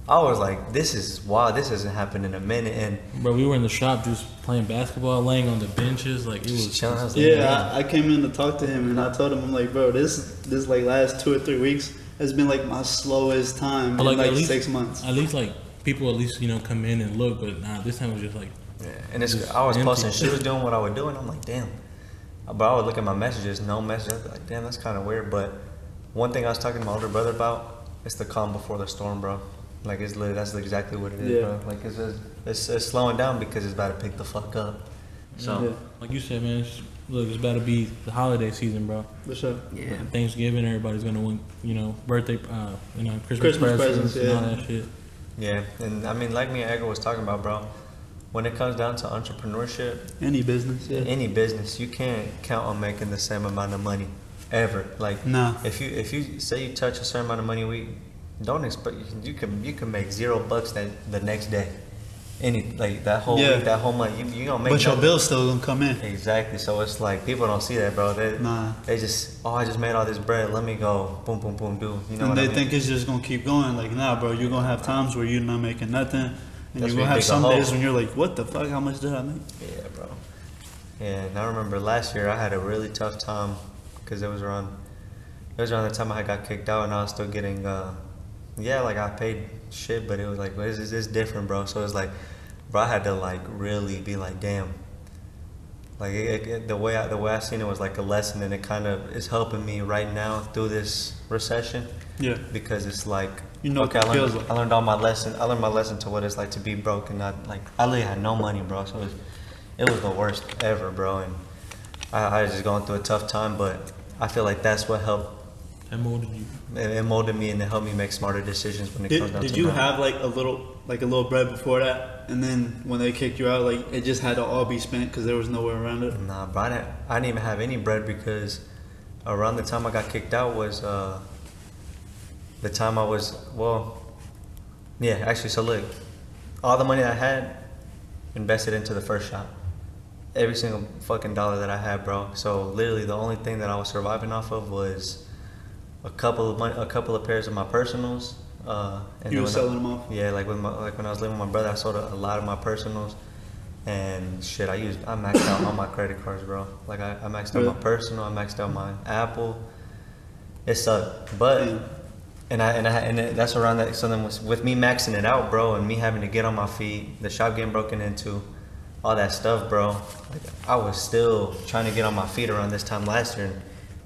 I was like, this is wild. This hasn't happened in a minute. And Bro, we were in the shop just playing basketball, laying on the benches, like it was. chilling. I was like, Yeah, I came in to talk to him and I told him, I'm like, bro, this like last 2 or 3 weeks has been like my slowest time But, in like at least, 6 months. At least like people come in and look, but nah, this time was just like. yeah. And Just I was empty. posting shoes, doing what I would do, and I'm like, damn. But I would look at my messages, no message. I'd be like, damn, that's kind of weird. But one thing I was talking to my older brother about, it's the calm before the storm, bro. Like, it's literally, that's exactly what it is, Yeah. bro. Like, it's slowing down because it's about to pick the fuck up. So, Yeah. Like you said, man, it's about to be the holiday season, bro. For sure. yeah. Thanksgiving, everybody's gonna want, birthday, Christmas Christmas presents, presents, and all yeah. that shit. Yeah, and I mean, like me and Edgar was talking about, bro, when it comes down to entrepreneurship, Any business, yeah. any business, you can't count on making the same amount of money ever. Like, Nah. if you say you touch a certain amount of money a week, don't expect you can make $0 the next day. That whole Yeah. week, that whole month, you gonna make. But your no- bill's still gonna come in. Exactly. So it's like people don't see that, bro. Nah. They just, I just made all this bread. Let me go, boom, boom, boom, do. You know And what they I mean? think it's just gonna keep going. Like, nah, bro, you're gonna have times where you're not making nothing. And That's you're where gonna you have dig a some hole. days when you're like, what the fuck? How much did I make? Yeah, bro. Yeah, and I remember last year I had a really tough time because it was around the time I got kicked out, and I was still getting, like I paid shit, but it was like it's different, bro. So it's like, bro, I had to like really be like, damn. Like the way I seen it was like a lesson, and it kind of is helping me right now through this recession. Yeah. Because it's like, You know okay, what it feels like. I learned all my lesson. I learned my lesson to what it's like to be broke and not like. I literally had no money, bro. So it was the worst ever, bro. And I was just going through a tough time, but I feel like that's what helped. That molded you. It molded me and it helped me make smarter decisions when it comes down Did to you money. have like a little bread before that, and then when they kicked you out, like it just had to all be spent because there was nowhere around it? Nah, bro, I didn't even have any bread because around the time I got kicked out was the time I was, actually, so look, all the money I had invested into the first shop. Every single fucking dollar that I had, bro. So literally the only thing that I was surviving off of was a couple of pairs of my personals. And You then were when selling them off? Yeah, like when I was living with my brother, I sold a lot of my personals. And shit, I maxed out all my credit cards, bro. Like I maxed out my personal, I maxed out my Apple. It sucked, but that's around that. So then with me maxing it out, bro, and me having to get on my feet, the shop getting broken into, all that stuff, bro. Like I was still trying to get on my feet around this time last year, and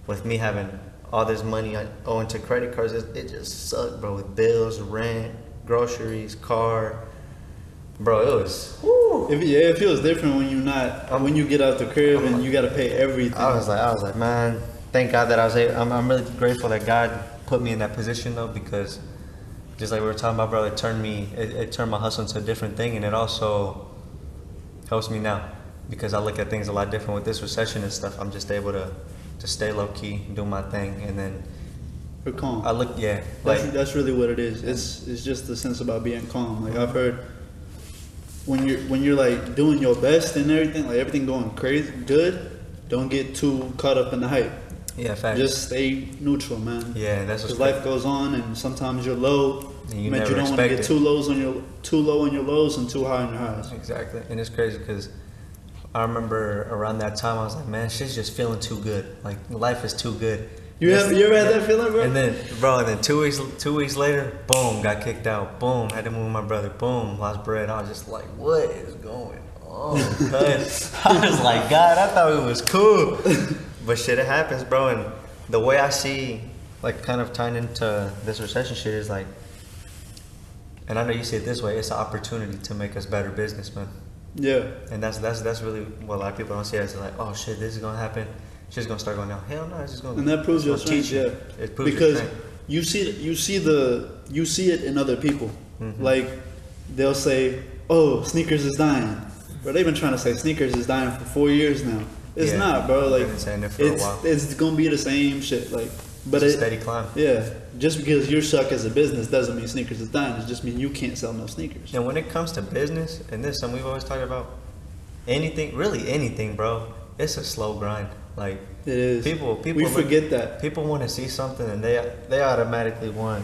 with me having all this money owing to credit cards, it just sucked, bro. With bills, rent, groceries, car. Bro, it was. It feels different when when you get out the crib and you gotta pay everything. I was like, man, thank God that I was able. I'm really grateful that God put me in that position though, because just like we were talking about, bro, it turned my hustle into a different thing, and it also helps me now because I look at things a lot different with this recession and stuff. I'm just able to stay low key, do my thing, and then. You're calm. That's really what it is. It's just the sense about being calm. Like I've heard. When you're like doing your best and everything, like everything going crazy, good, don't get too caught up in the hype. Yeah, facts. Just stay neutral, man. Yeah, that's because life goes on, and sometimes you're low. And you don't want to get too low on your lows and too high on your highs. Exactly, and it's crazy because I remember around that time I was like, man, shit's just feeling too good. Like life is too good. You ever had that feeling, bro? And then 2 weeks later, boom, got kicked out. Boom, had to move with my brother. Boom, lost bread. I was just like, what is going on? I was like, God, I thought it was cool. But shit, it happens, bro. And the way I see, like, kind of tying into this recession shit is like, and I know you see it this way, it's an opportunity to make us better businessmen. Yeah. And that's really what a lot of people don't see it. It's like, oh shit, this is gonna happen. Shit's gonna start going down. Hell no, it's just gonna. And that proves your strength, yeah. It proves because your strength. you see it in other people. Mm-hmm. Like they'll say, "Oh, sneakers is dying," but they've been trying to say sneakers is dying for 4 years now. It's not, bro. Like been saying it for a while. It's gonna be the same shit. Like, but it's a steady climb. Yeah, just because you're stuck as a business doesn't mean sneakers is dying. It just means you can't sell no sneakers. And when it comes to business, and this is something we've always talked about, really anything, bro. It's a slow grind. Like it is. People forget that. People want to see something and they automatically want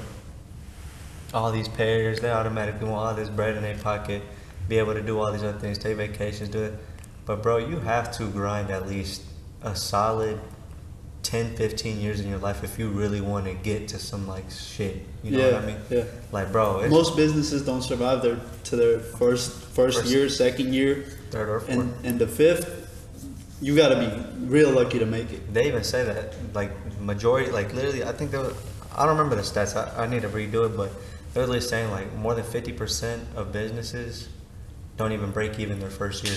all these pairs. They automatically want all this bread in their pocket, be able to do all these other things, take vacations, do it. But bro, you have to grind at least a solid 10, 15 years in your life if you really want to get to some like shit. You know what I mean? Yeah. Like bro, most businesses don't survive their first year, second year, third or fourth, and the fifth. You gotta be real lucky to make it. They even say that, like majority, like literally, I think I don't remember the stats. I need to redo it, but they're literally saying like more than 50% of businesses don't even break even their first year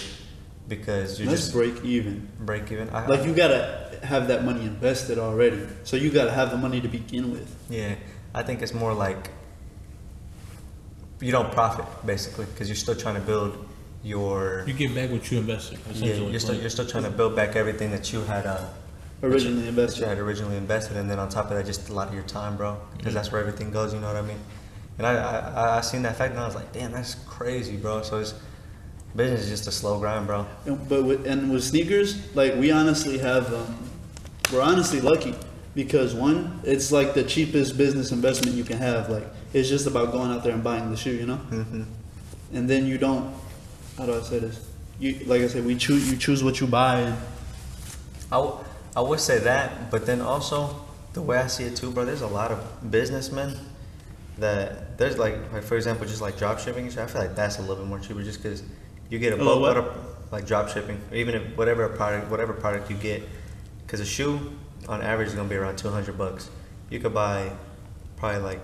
because you're just break even. Break even. Like you gotta have that money invested already, so you gotta have the money to begin with. Yeah, I think it's more like you don't profit basically because you're still trying to build. You get back what you invested. Yeah, you're still trying to build back everything that you had originally invested. That you had originally invested, and then on top of that, just a lot of your time, bro, because that's where everything goes. You know what I mean? And I seen that fact, and I was like, damn, that's crazy, bro. So business is just a slow grind, bro. But with sneakers, like we honestly have, we're honestly lucky because one, it's like the cheapest business investment you can have. Like it's just about going out there and buying the shoe, you know. Mm-hmm. And then you don't. How do I say this? Like I said, you choose what you buy. And I would say that, but then also the way I see it too, bro. There's a lot of businessmen that there's like for example, just like drop shipping. I feel like that's a little bit more cheaper, just because you get a bulk of like drop shipping, or even if whatever product you get, because a shoe on average is gonna be around $200. You could buy probably like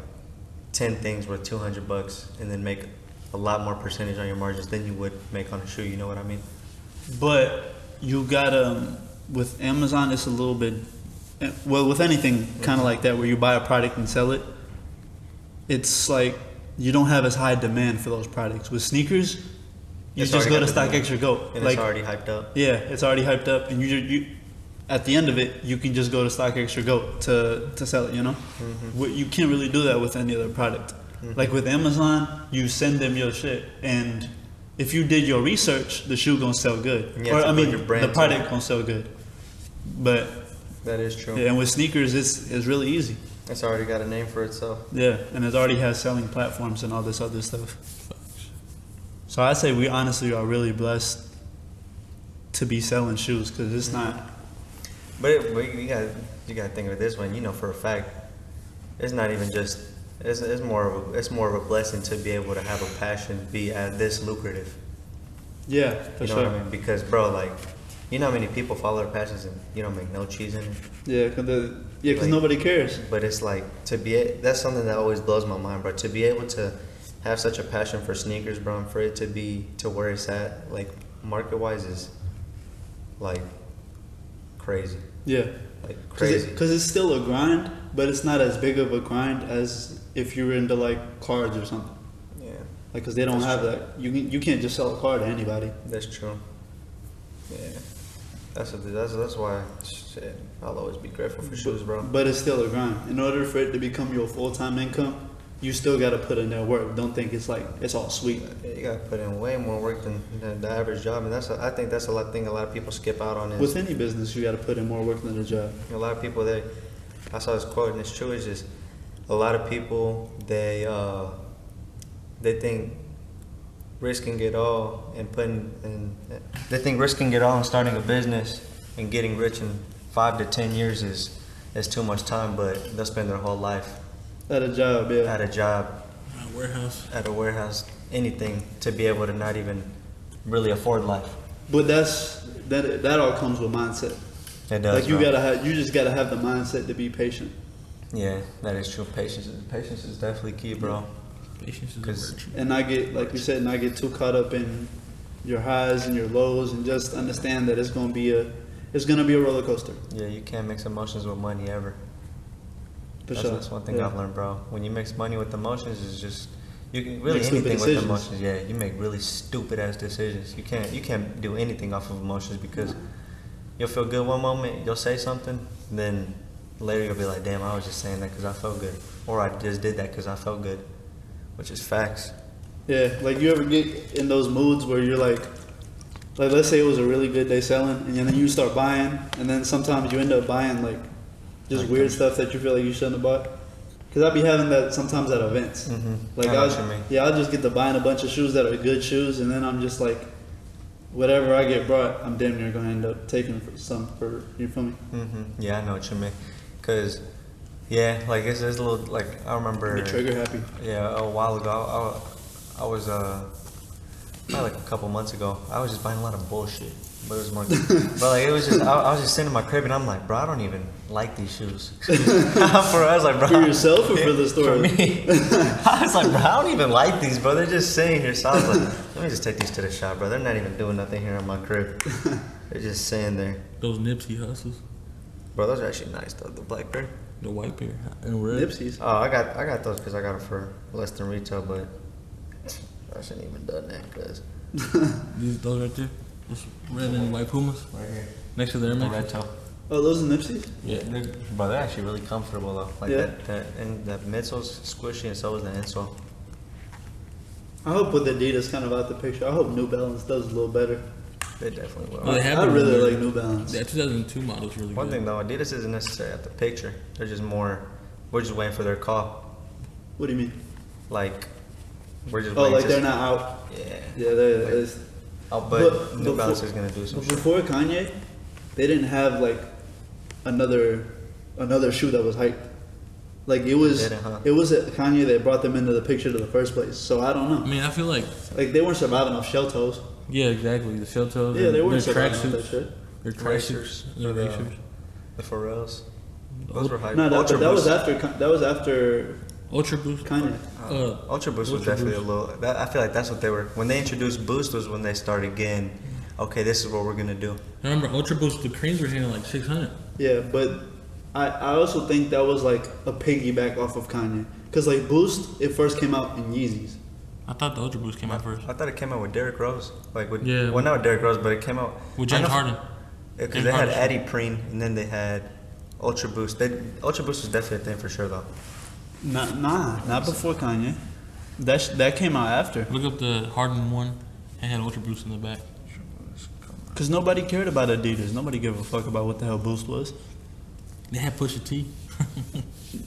10 things worth $200 and then make a lot more percentage on your margins than you would make on a shoe. You know what I mean? But you gotta, with Amazon, it's a little bit, well, with anything kind of like that where you buy a product and sell it, it's like you don't have as high demand for those products. With sneakers, you just go to StockX or Go. And it's already hyped up. Yeah, it's already hyped up, and you at the end of it, you can just go to StockX or Go to sell it. You know, You can't really do that with any other product. Like with Amazon, you send them your shit, and if you did your research, the shoe gonna sell good. Or I mean, the product gonna sell good. But that is true. Yeah, and with sneakers, it's really easy. It's already got a name for itself. Yeah, and it already has selling platforms and all this other stuff. So I say we honestly are really blessed to be selling shoes because it's not. But you gotta think of it this way. You know, for a fact, it's not even just. It's more of a blessing to be able to have a passion be this lucrative. Yeah, for You know sure. what I mean? Because bro, like, you know how many people follow their passions and you don't make no cheese in it. Yeah, because Like- nobody cares. But it's like that's something that always blows my mind, bro. To be able to have such a passion for sneakers, bro, and for it to be to where it's at, like market wise, is like crazy, Yeah, like crazy. because it's still a grind, but it's not as big of a grind as if you were into like cards or something. Yeah, Like, because they don't That's have true. that. You can't just sell a car to anybody. that's true. Yeah, that's why shit, I'll always be grateful for shoes, bro. But it's still a grind. In order for it to become your full-time income, you still got to put in that work. Don't think it's like it's all sweet. Yeah, you gotta put in way more work than the average job, and I think that's a lot thing a lot of people skip out on. Is With any business, you got to put in more work than a job. a lot of people I saw this quote and it's true. It's just a lot of people they think risking it all and they think risking it all and starting a business and getting rich in 5 to 10 years is too much time, but they'll spend their whole life At a job, yeah. at a job, Warehouse. at a warehouse, anything to be able to not even really afford life. But that all comes with mindset. It does. Like you bro. you just gotta have the mindset to be patient. Yeah, that is true. Patience is definitely key, bro. Patience is a 'Cause- virtue. And not get, like you said, not get too caught up in your highs and your lows, and just understand that it's gonna be a roller coaster. Yeah, you can't mix emotions with money ever. For That's, sure. that's one thing Yeah. I've learned, bro. When you mix money with emotions, it's just you can really Make stupid anything with decisions. emotions. Yeah, you make really stupid ass decisions. You can't do anything off of emotions because you'll feel good one moment, you'll say something, then later you'll be like, damn, I was just saying that because I felt good, or I just did that because I felt good, which is facts. Yeah, like you ever get in those moods where you're like let's say it was a really good day selling, and then you start buying, and then sometimes you end up buying like just Like weird that. stuff that you feel like you shouldn't have bought. Cause I be having that sometimes at events. Like I know what you mean. I'll just get to buying a bunch of shoes that are good shoes, and then I'm just like, whatever I get brought, I'm damn near gonna end up taking some for you feel me? Yeah, I know what you mean. Cause yeah, like it's a little like I remember. Get trigger happy. Yeah, a while ago, I was probably like a couple months ago. I was just buying a lot of bullshit, but it was more. But like it was just, I was just sitting in my crib and I'm like, bro, I don't even like these shoes. I was like, bro, For yourself or for the store? For me, I was like, bro, I don't even like these, bro. They're just sitting here. So I was like, let me just take these to the shop, bro. They're not even doing nothing here in my crib. They're just sitting there, Those Nipsey hustles. bro. Those are actually nice though. The black pair. The white pair and red. Nipsey's. Oh, I got those because I got them for less than retail, but I shouldn't even done that because Those right there. Those red and white Pumas. right here, Next to the Air the Max. red toe. Oh, those are Nipsey's? Yeah. But they're actually really comfortable though. Like Yeah. that and that midsole's squishy and so is the insole. I hope with Adidas kind of out the picture, I hope New Balance does a little better. They definitely will. Well, they have I been really really- like New Balance. That 2002 model's really One good. thing though, Adidas isn't necessarily at the picture. They're just more. We're just waiting for their call. What do you mean? Like we're just. Oh, waiting like to- they're not out. Yeah. Yeah, they're. Like- it's- Oh, but New Balance before- is gonna do some but shit. before Kanye, they didn't have like another shoe that was hyped. Like it was, They didn't, huh? it was Kanye that brought them into the picture to the first place. So I don't I know. mean, I feel like, Like they weren't surviving off shell toes. yeah, exactly. The shell toes. Yeah, they their weren't surviving off that tracksuits. shit. Their Racers. tracksuits. Their The- racers. The Pharrells. Those were hype. No, Ultra that was Boost. after Ultra Boost. Kanye. Ultra Boost was Ultra definitely Boost. a little. I feel like that's what they were. When they introduced Boost was when they started getting, okay, this is what we're gonna do. I remember Ultra Boost, the creams were hitting like 600. Yeah, but I also think that was like a piggyback off of Kanye. Cause like Boost, it first came out in Yeezys. I thought the Ultra Boost came out first. I thought it came out with Derrick Rose, like with Yeah. well, not with Derrick Rose, but it came out With I James know- Harden. Because James they had Harden. Addy Preen, and then they had Ultra Boost. Ultra Boost was definitely a thing for sure, though. Not before Kanye. That came out after. Look up the Harden one and had Ultra Boost in the back. Cause nobody cared about Adidas. Nobody gave a fuck about what the hell Boost was. They had Pusha T.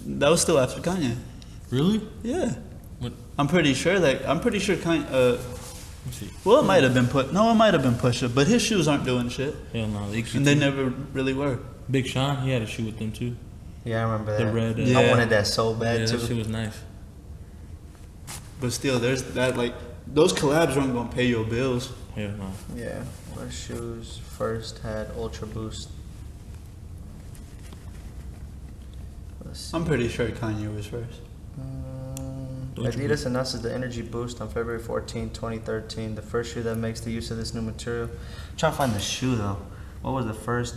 That was still after Kanye. Really? Yeah. What? I'm pretty sure Kanye, see. Well, it might have been it might have been Pusha, but his shoes aren't doing shit, Hell no. and they never really were. Big Sean, he had a shoe with them too. Yeah, I remember that. The red. Yeah. I wanted that so Yeah, bad that too. shit was nice. But still, there's that like those collabs aren't gonna pay your bills. Hell no. Yeah, my shoes first had Ultra Boost. Let's see. I'm pretty sure Kanye was first. Ultra Adidas announces the Energy Boost on February 14, 2013. The first shoe that makes the use of this new material. I'm trying to find the shoe though. What was the first?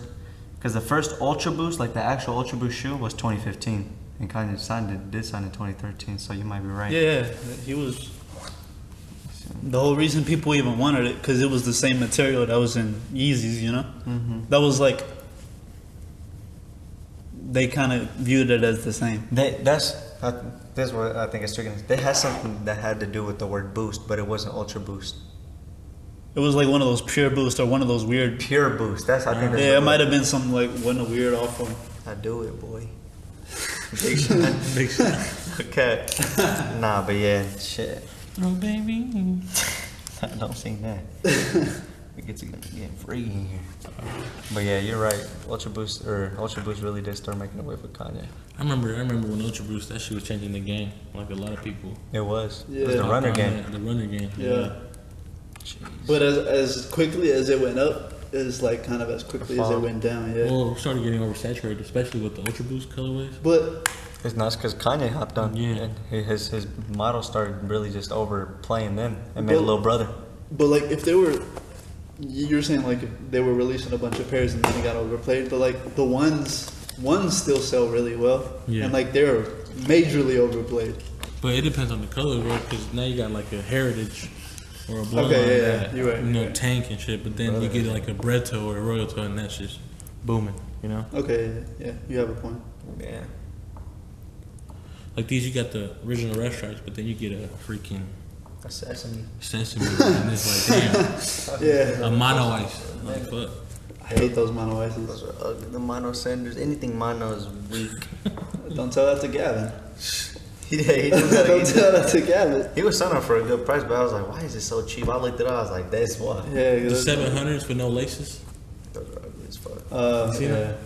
Because the first Ultra Boost, like the actual Ultra Boost shoe, was 2015, and Kanye did sign in 2013. So you might be right. Yeah, he was. The whole reason people even wanted it because it was the same material that was in Yeezys, you know. Mm-hmm. That was like they kind of viewed it as the same. That's what I think is tricky. They had something that had to do with the word boost, but it wasn't Ultra Boost. It was like one of those pure boost or one of those weird. Pure Boost. That's I think. That's Yeah, what it might have been some like one of weird off one. I do it, boy. Big shot. Big Sean. Okay. Nah, but yeah, shit. Oh baby. Don't sing that. We get to get free in here. But yeah, you're right. Ultra Boost really did start making a way for Kanye. I remember when Ultra Boost, that shit was changing the game. Like a lot of people. It was. Yeah. It was the runner game. The runner game. Yeah. Jeez. But as quickly as it went up, is like kind of as quickly as it went down. Yeah. Well, it started getting oversaturated, especially with the Ultra Boost colorways. But It's nice because Kanye hopped on. Yeah. And his model started really just overplaying them and made a little brother. like if they were, you're saying like if they were releasing a bunch of pairs and then they got overplayed, but like the ones still sell really well. Yeah. And like they're majorly overplayed. But it depends on the color, bro. Because now you got like a Heritage or a Bloodline, Okay, yeah, that, you're right, you know, you're right. tank and shit. But then you get like a Bread Toe or a Royal Toe, and that's just booming. You know, Okay, yeah, you have a point. Yeah. like these, you got the original Red Stripes, but then you get a freaking A sesame. Sesame, and it's like Yeah, damn, a mono ice. Like fuck. I hate those mono ices. Those are ugly. The mono senders. Anything mono is weak. Don't tell that to Gavin. Yeah, he just gotta Don't eat tell that. that to Gavin. He was selling it for a good price, but I was like, why is it so cheap? I looked it up. I was like, that's why. Yeah, The that's- 700s with no laces. Those are ugly as fuck. You see yeah. that?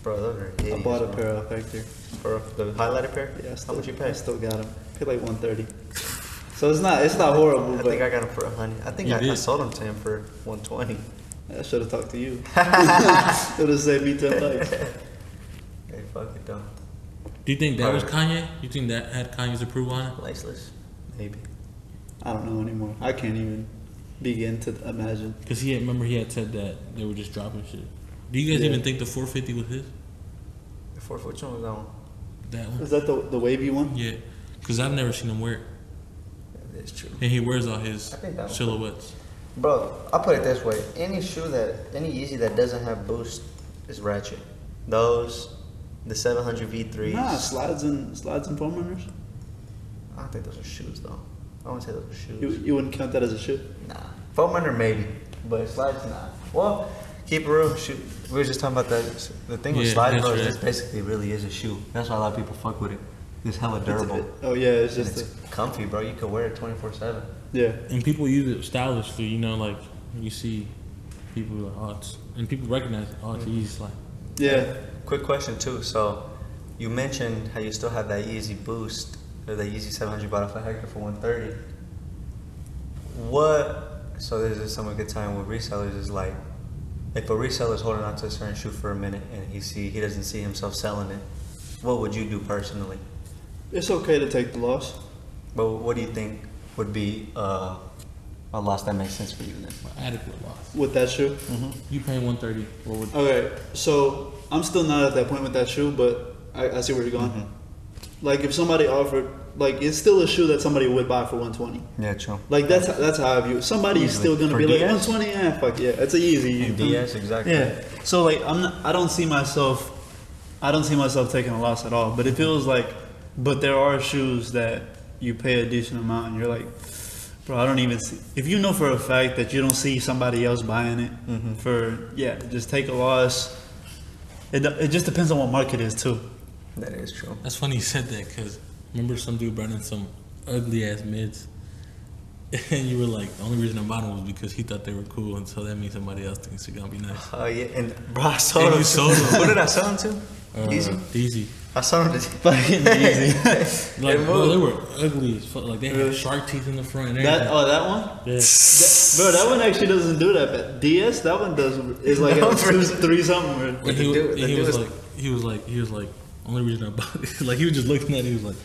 Bro, those are I hideous. bought a bro. pair off Edgar. For the highlighter pair? Yeah, How much you pay? I still got them. Paid like $130. So it's not horrible, I but think I got him for $100. I think You I did? sold them to him for $120. I should have talked to you. It would have saved me $10. Hey, fuck it though. Do you think that was Alright. Kanye? You think that had Kanye's approval on it? Laceless, maybe. I don't know anymore. I can't even begin to imagine. Because remember he had said that they were just dropping shit. Do you guys Yeah. even think the 450 was his? The 4 which one was that one? That one? Is that the wavy one? Yeah. Because I've never seen him wear it. That is true. And he wears all his I think that one- silhouettes. Bro, I'll put it this way. Any Yeezy that doesn't have boost is ratchet. Those, the 700 V3s. Nah, slides and foam runners. I don't think those are shoes though. I wouldn't say those are shoes. You wouldn't count that as a shoe. Nah. Foam runner maybe, but slides nah. Well, keep it real. Shoot. We were just talking about that. The thing with Yeah, slides, that's bro, is right. this basically really is a shoe. That's why a lot of people fuck with it. It's hella durable. Oh yeah, it's And just it's comfy, bro. You could wear it 24/7. yeah. And people use it stylishly, you know, like you see people like, oh, and people recognize it. Oh, it's Mm-hmm. Yeezy. Like, Yeah. Quick question too. So, you mentioned how you still have that Yeezy Boost or the Yeezy 700 bought off of Hector for 130. What? So this is some good time with resellers is like, if a reseller is holding on to a certain shoe for a minute and he doesn't see himself selling it, what would you do personally? It's okay to take the loss. But what do you think would be a loss that makes sense for you then? adequate loss. With that shoe. You paying 130. What would Okay, so I'm still not at that point with that shoe, but I see where you're going. Like if somebody offered, like it's still a shoe that somebody would buy for 120. Yeah, true. Like that's how I view it. Somebody is Easily. still gonna For be like DS? 120. Yeah, fuck yeah, it's a easy. DS, exactly. Yeah. So like I don't see myself taking a loss at all. But it feels like, but there are shoes that you pay a decent amount and you're like, bro, I don't even see. If you know for a fact that you don't see somebody else buying it just take a loss. It just depends on what market is too. That is true. That's funny you said that because remember some dude running some ugly ass mids And you were like, the only reason I bought them was because he thought they were cool, and so that means somebody else thinks they're gonna be nice. Oh yeah, and bro, I sold And them. you sold them. Who did I sell them to? Easy. Easy. I sold them to. Fucking easy. Like, They bro, they moved. were ugly as fuck. Like, they had shark teeth in the front and That everything. that one. Yeah. Bro, that one actually doesn't do that bad. DS, that one does is like No, a for- 2, 3 something. And the he, dude- and the he dude was was- like, only reason I bought it, like he was just looking at it, he was like,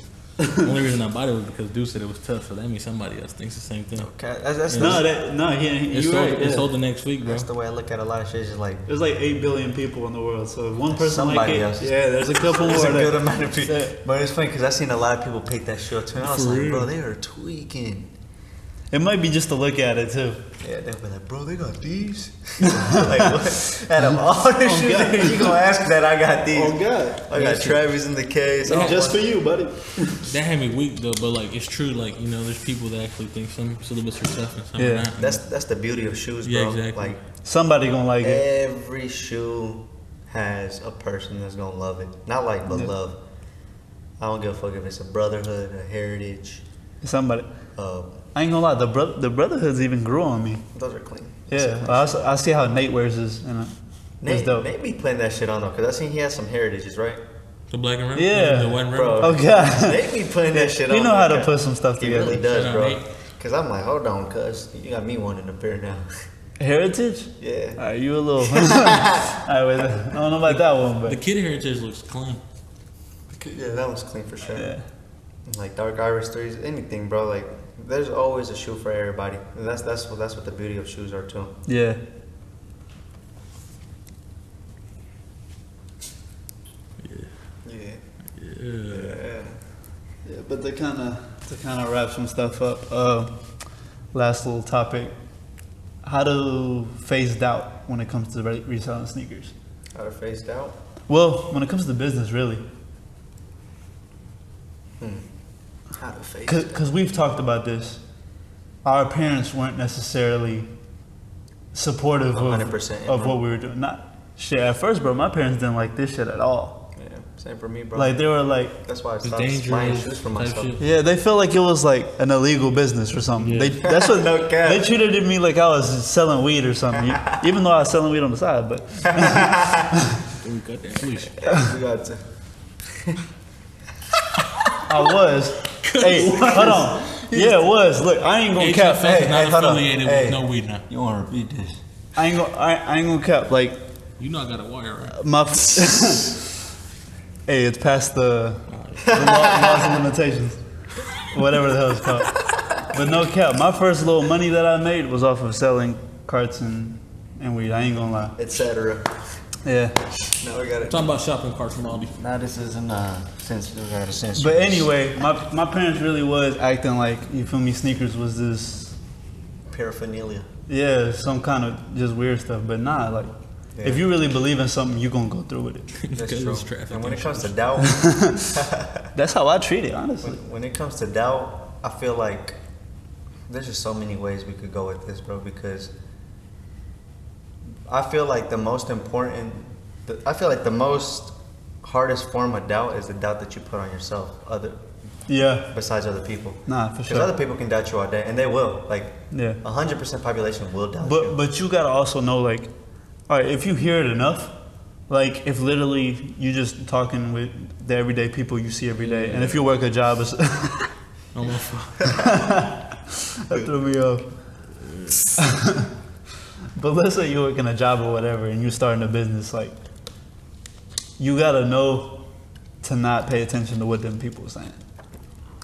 only reason I bought it was because dude said it was tough, so that means somebody else thinks the same thing. Okay, that's It you're sold, right. it Yeah. sold the next week, bro. that's the way I look at a lot of shit. It's just like There's like 8 billion people in the world, so if one person like somebody it, else. yeah, there's a couple more. There's a that- good amount of people. Yeah. But it's funny because I seen a lot of people pick that shit up too. And I was For like, real. bro, they are tweaking. It might be just to look at it too. Yeah, they'll be like, bro, they got these. Like, what? Out of all the shoes, God. you gonna ask that I got these? Oh God, I got Travis in the case. Oh, just for you, buddy. That had me weak though, but like it's true. Like you know, there's people that actually think some syllables are tough and some Yeah. are not. that's the beauty of shoes, bro. Yeah, exactly. Like Somebody gonna like it. every shoe has a person that's gonna love it. Not like, but Yeah. love. I don't give a fuck if it's a brotherhood, a heritage. Somebody. Uh, I ain't gonna lie, the brotherhoods even grew on me. those are clean. Yeah, I see how Nate wears his. You know, it's Nate, dope. Nate be playing that shit on though, cause I seen he has some heritages, right? The black and red, Yeah. the white and red. Bro. Oh God, Nate be putting that shit on. he know how to man. put some stuff He together. really does, Shout out bro. Nate. Cause I'm like, hold on, cuz you got me wanting a pair now. Heritage? Yeah. Alright, you a little. Alright, wait, I don't know about that one, The but kid heritage looks clean. Yeah, that was clean for sure. yeah, Like dark iris threes, anything, bro. Like there's always a shoe for everybody. And that's what the beauty of shoes are too. yeah. Yeah. Yeah. Yeah, but to kind of wrap some stuff up. Last little topic: how to face doubt when it comes to reselling sneakers. How to face doubt? Well, when it comes to business, really, How to face doubt? because we've talked about this. Our parents weren't necessarily supportive 100%, of what we were doing. Not shit. At first, bro, my parents didn't like this shit at all. Yeah, same for me, bro. Like they were like, that's why I It's stopped buying dangerous shoes for type myself. shit. yeah, they felt like it was like an illegal business or something. Yeah. That's what No cap. they treated me like I was selling weed or something. Even though I was selling weed on the side, but We got that police. We got to. I was. Hey, hold on. Yeah, it was. Look, I ain't gonna cap. HFS is not hold on. affiliated Hey. with no weed now. You want to repeat this? I ain't gonna cap. Like You know I got a wire, right? my. Hey, it's past the laws and limitations, whatever the hell it's called. But no cap. My first little money that I made was off of selling carts and weed. I ain't gonna lie. Etc. Yeah. Now we got it. Talking about shopping carts from Aldi. Now this isn't sense. We got a sense. But anyway, my parents really was acting like, you feel me, sneakers was this, Paraphernalia. yeah, some kind of just weird stuff. But nah, like, Yeah. if you really believe in something, you gonna go through with it. That's Because true. it's traffic And when it and comes shit. to doubt, That's how I treat it, honestly. when it comes to doubt, I feel like there's just so many ways we could go with this, bro. Because I feel like the most hardest form of doubt is the doubt that you put on yourself, Yeah, besides other people. nah, for Because sure. other people can doubt you all day, and they will. Like Yeah. 100% population will doubt But you. but you gotta also know, like, all right, if you hear it enough, like if literally you just talking with the everyday people you see every day, and if you work a job, it's Almost. that threw me off. But let's say you're working a job or whatever, and you're starting a business, like you gotta know to not pay attention to what them people are saying,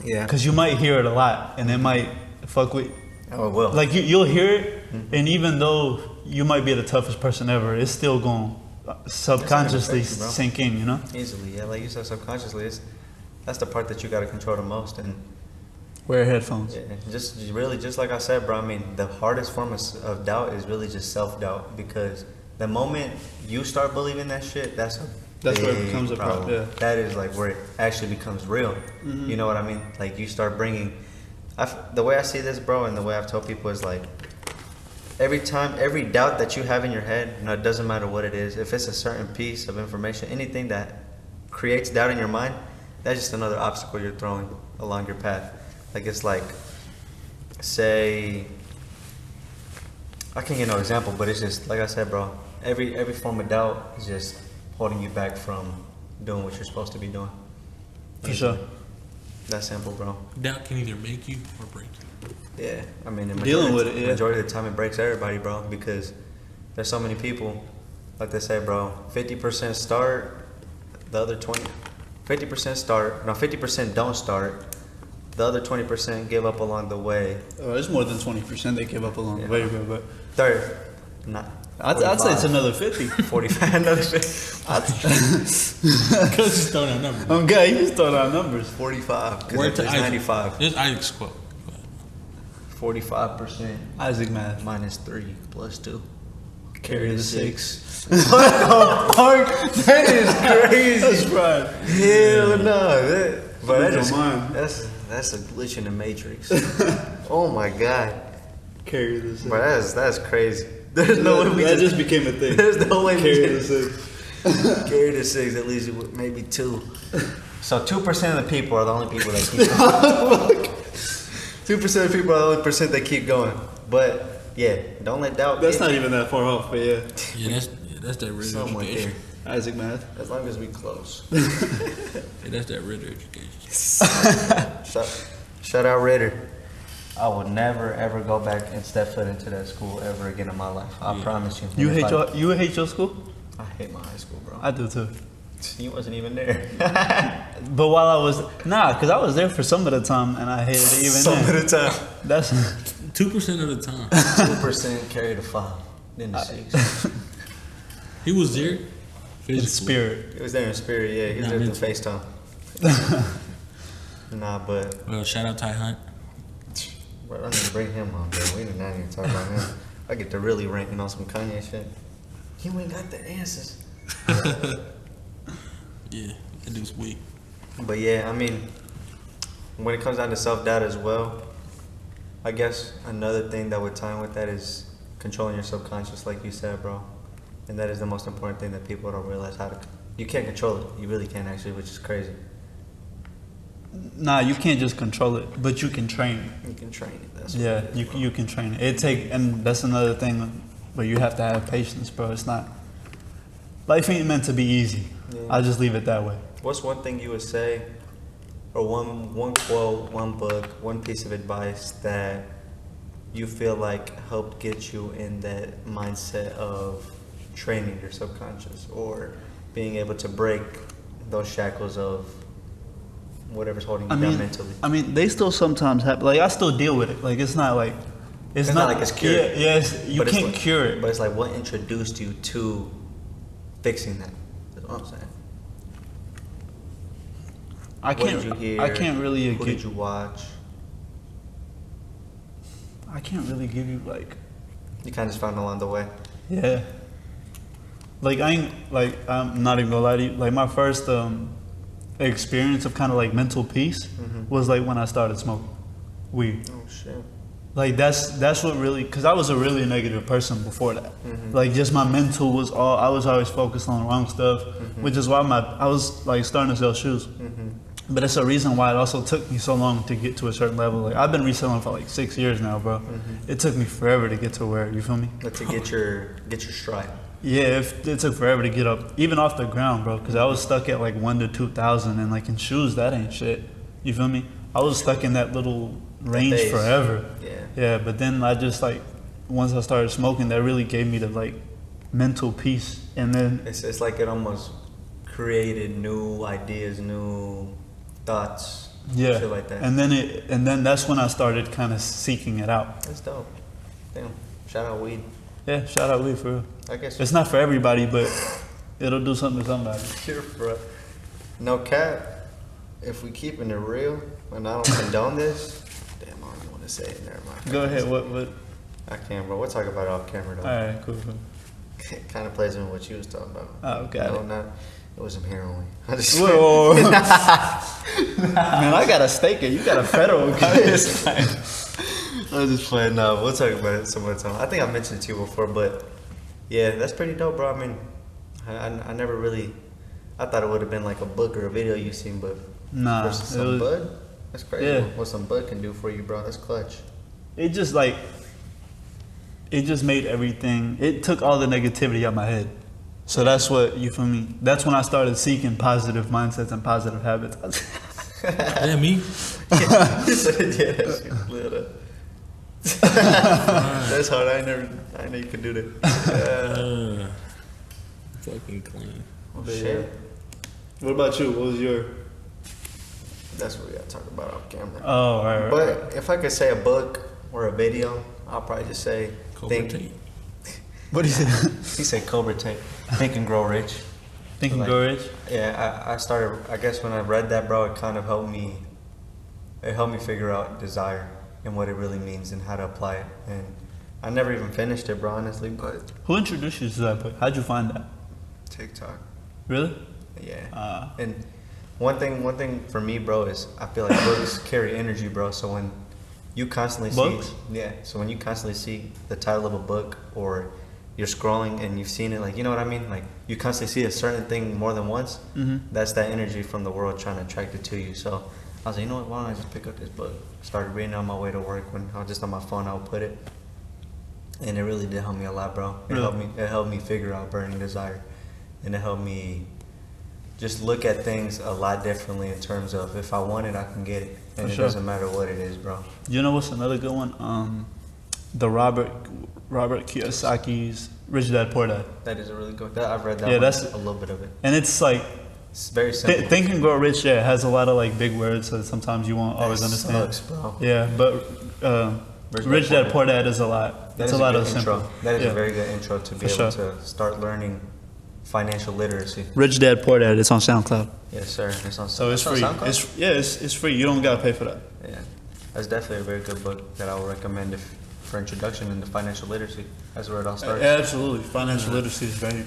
Yeah. because you might hear it a lot, and it might fuck with. Oh, it will. Like you'll hear it, and even though you might be the toughest person ever, it's still going to subconsciously affect you, bro. sink in, you know? Easily, yeah. Like you said, subconsciously, that's the part that you got to control the most. And Wear headphones. yeah, just like I said, bro. I mean, the hardest form of doubt is really just self-doubt, because the moment you start believing that shit, that's where it big becomes a problem, yeah. That is like where it actually becomes real. You know what I mean? Like you start bringing. The way I see this, bro, and the way I've told people is like, every doubt that you have in your head, you know, it doesn't matter what it is. If it's a certain piece of information, anything that creates doubt in your mind, that's just another obstacle you're throwing along your path. Like it's like say, I can't get no example, but it's just like I said, bro. Every form of doubt is just holding you back from doing what you're supposed to be doing. For sure. That simple, bro. Doubt can either make you or break you. Yeah, I mean, Dealing with it, yeah. Majority of the time it breaks everybody, bro, because there's so many people, like they say, bro, 50% start, the other 50% start, no, 50% don't start, the other 20% give up along the way. Oh, it's more than 20% they give up along the way, bro. But Third, not. I'd say it's another 50. 45, another 50. Because just throwing out numbers. Okay, you just throwing out numbers. 45, Word because to it's Isaac. 95. There's Isaac's quote. 45% Isaac math. minus 3 plus 2. Carry the 6. What the fuck? That is crazy. That's right. Hell no. But Lose your mind. that's a glitch in the matrix. Oh my god. Carry the 6. Bro, that's crazy. There's no way we that just became a thing. There's no way Carry we the 6. carry the 6, at least maybe 2. So 2% of the people are the only people that keep going. 2% of people are the only percent that keep going. But yeah, don't let doubt. That's not even that far off, but yeah. Yeah, that's that Ritter somewhere education. there. Isaac math. As long as we close. Yeah, that's that Ritter education. Shout out Ritter. I will never ever go back and step foot into that school ever again in my life. I promise you. You And if hate your school? I hate my high school, bro. I do too. You wasn't even there. But while I was because I was there for some of the time and I hated it even Some then. of the time. That's 2% of the time. 2% carry the 5, then the 6. He was there. in Physically. spirit. He was there in spirit, yeah. He was Nah, there me through FaceTime. Nah, but Well, shout out Ty Hunt. bro, I need to bring him on, bro. We did not even talk about him. I get to really ranking on some Kanye shit. You ain't got the answers. Yeah, that dude's weak. But yeah, I mean, when it comes down to self-doubt as well, I guess another thing that would tie in with that is controlling your subconscious, like you said, bro. And that is the most important thing that people don't realize how to. You can't control it. You really can't, actually, which is crazy. Nah, you can't just control it, but you can train it. You can train it. That's Yeah, what it is, bro. you can train it. And that's another thing, but you have to have patience, bro. It's not. Life ain't meant to be easy. Yeah. I'll just leave it that way. What's one thing you would say, or one quote, one book, one piece of advice that you feel like helped get you in that mindset of training your subconscious or being able to break those shackles of whatever's holding you down mentally? I mean, they still sometimes happen. Like I still deal with it. Like it's not like It's not like it's cured. Yeah, yes, you But it's can't like- cure it. But it's like, what introduced you to fixing that? That's what I'm saying. I What did you hear? I can't really. Who did you watch? I can't really give you like. You kind of just found along the way. Yeah. Like I'm not even gonna lie to you. Like my first experience of kind of like mental peace was like when I started smoking weed. Oh shit. Like that's what really, cause I was a really negative person before that. Like just my mental was I was always focused on the wrong stuff, which is why I was like starting to sell shoes. But it's a reason why it also took me so long to get to a certain level. Like I've been reselling for like 6 years now, bro. It took me forever to get to where, you feel me? But to get your stride. Yeah, it took forever to get up, even off the ground, bro. Cause I was stuck at like 1 to 2,000, and like in shoes, that ain't shit. You feel me? I was stuck in that little range phase. forever. Yeah. Yeah, but then I just like, once I started smoking, that really gave me the like mental peace, and then It's like it almost created new ideas, new thoughts, yeah, shit like that. and then that's when I started kind of seeking it out. That's dope. Damn. Shout out weed. Yeah, shout out weed for real. I guess It's not for everybody, but it'll do something to somebody. you're bro. No cap. If we keeping it real, and I don't condone this. Damn, I don't even want to say it. Never mind. Go ahead. What? I can't, bro. We'll talk about it off camera All though. right, cool. It kind of plays into what you was talking about. Oh, got no, it. not. It was some heroin. I just. Whoa. Man, I got a staker. You got a federal case. I was just playing. No, we'll talk about it some other time. I think I mentioned it to you before, but yeah, that's pretty dope, bro. I mean, I never really. I thought it would have been like a book or a video you seen, but Nah, versus some it was, bud. That's crazy. Yeah. What some bud can do for you, bro. That's clutch. it just made everything. It took all the negativity out of my head. So that's what, you feel me? That's when I started seeking positive mindsets and positive habits. Yeah, me. Yeah, that's that's hard. I know you could do that. Fucking clean. Oh, shit. What about you? What was your? That's what we gotta talk about off camera. Oh, right. But if I could say a book or a video, I'll probably just say Cobra Tate. What do you say? He said Cobra Tate. Think and Grow Rich. Think and Like, Grow Rich? Yeah, I started. I guess when I read that, bro, it kind of helped me. It helped me figure out desire and what it really means and how to apply it. And I never even finished it, bro, honestly. But Who introduced you to that book? How'd you find that? TikTok. Really? Yeah. And one thing for me, bro, is I feel like books carry energy, bro. So when you constantly Books? so when you constantly see the title of a book or you're scrolling and you've seen it, like, you know what I mean? Like, you constantly see a certain thing more than once. That's that energy from the world trying to attract it to you. So I was like, you know what? Why don't I just pick up this book? Started reading it on my way to work. When I was just on my phone, I would put it, and it really did help me a lot, bro. It Really? helped me figure out burning desire, and it helped me just look at things a lot differently in terms of if I want it, I can get it, and For it sure. doesn't matter what it is, bro. You know what's another good one? The Robert Kiyosaki's Rich Dad Poor Dad. That is a really good. I've read that. Yeah, one, that's- a little bit of it. And it's like, It's very simple. Think and Grow Rich, yeah, it has a lot of like big words that sometimes you won't always That understand. sucks, bro. Yeah, but Rich Dad Poor Dad is a lot. That It's is a lot good of simple. intro. That is Yeah. a very good intro to be For able sure. to start learning financial literacy. Rich Dad Poor Dad. It's on SoundCloud, Yes, sir. It's on. so it's on free. SoundCloud? It's free. You don't gotta pay for that. Yeah, that's definitely a very good book that I would recommend for introduction into financial literacy. That's where it all starts. Absolutely, financial literacy is very.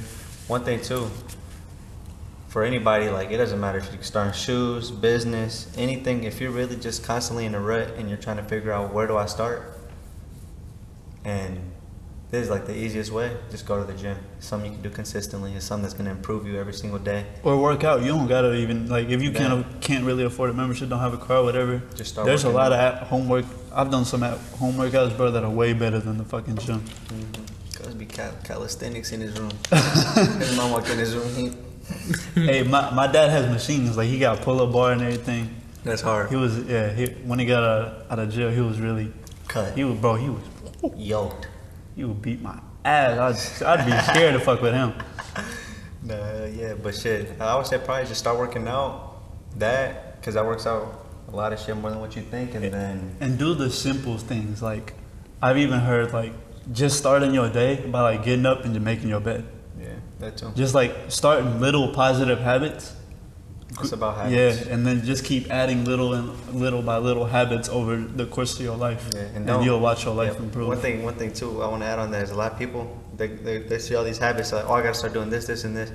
One thing too, for anybody, like, it doesn't matter if you're starting shoes, business, anything. If you're really just constantly in a rut and you're trying to figure out where do I start, and this is like the easiest way, just go to the gym. It's something you can do consistently. It's something that's gonna improve you every single day. Or work out. You don't gotta even like if you Yeah. can't really afford a membership, don't have a car, whatever. Just start There's a working lot out. of home work. I've done some home workouts, bro, that are way better than the fucking gym. Cause be calisthenics in his room. His mom walked in his room. Hey, my dad has machines. Like he got a pull-up bar and everything. That's hard. He was when he got out of jail, he was really Cut. he was Yoked. he would beat my ass. I'd be scared to fuck with him. Nah, yeah, but shit, I would say probably just start working out. Cause that works out a lot of shit more than what you think, and then And do the simple things. Like I've even heard like just starting your day by like getting up and just making your bed. yeah, that too. Just like starting little positive habits. It's about habits. Yeah, and then just keep adding little by little habits over the course of your life. Yeah, and don't- you'll watch your life yeah, improve. One thing too, I want to add on that is a lot of people they see all these habits like, oh, I gotta start doing this, and this.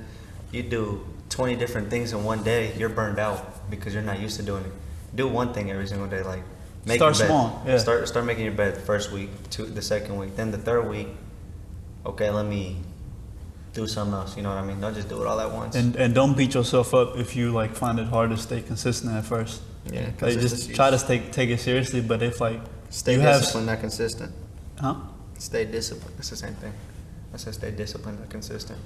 You do 20 different things in one day, you're burned out because you're not used to doing it. Do one thing every single day, like make Start your bed. small, yeah. Start making your bed the first week, the second week, then the third week. Okay, let me do something else. You know what I mean? Don't just do it all at once. And don't beat yourself up if you like find it hard to stay consistent at first. yeah, Like consistency just is- try to take it seriously, but if like stay you have disciplined, not consistent. huh? Stay disciplined. It's the same thing. I said stay disciplined, not consistent.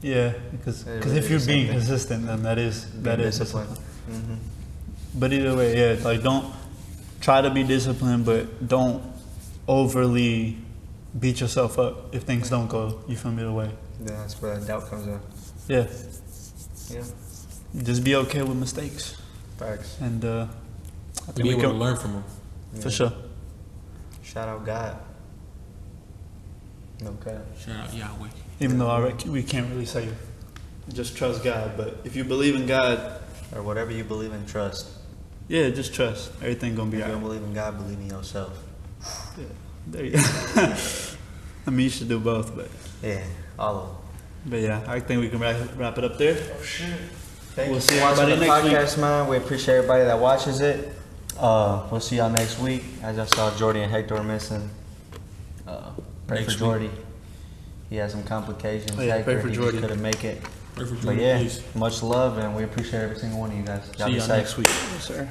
Yeah, because It if really you're is being something. consistent, then that is Being discipline. disciplined. But either way, yeah, like don't try to be disciplined, but don't overly beat yourself up if things don't go. You feel me the way? Yeah, that's where that doubt comes in. Yeah, Yeah, just be okay with mistakes, facts. and I To think be we able to can learn from them. for sure. Shout out God. No cap. Shout out Yahweh. Even though we can't really say just trust God, but if you believe in God, Or whatever you believe in, trust. yeah, just trust. Everything gonna be If you alright. don't believe in God, believe in yourself. Yeah, there you go. I mean, you should do both, but Yeah, all of them. yeah, I think we can wrap it up there. Oh shit. Thank We'll you see for watching everybody the next week. podcast, man. We appreciate everybody that watches it. We'll see y'all next week. As y'all saw, Jordy and Hector are missing. Pray Next for week. Jordy. He had some complications. Oh, yeah, pray Hector, for he Jordy. couldn't make it. Pray for But Jordan, yeah, please. much love, and we appreciate every single one of you guys. Y'all See be y'all safe. next week. Yes, sir.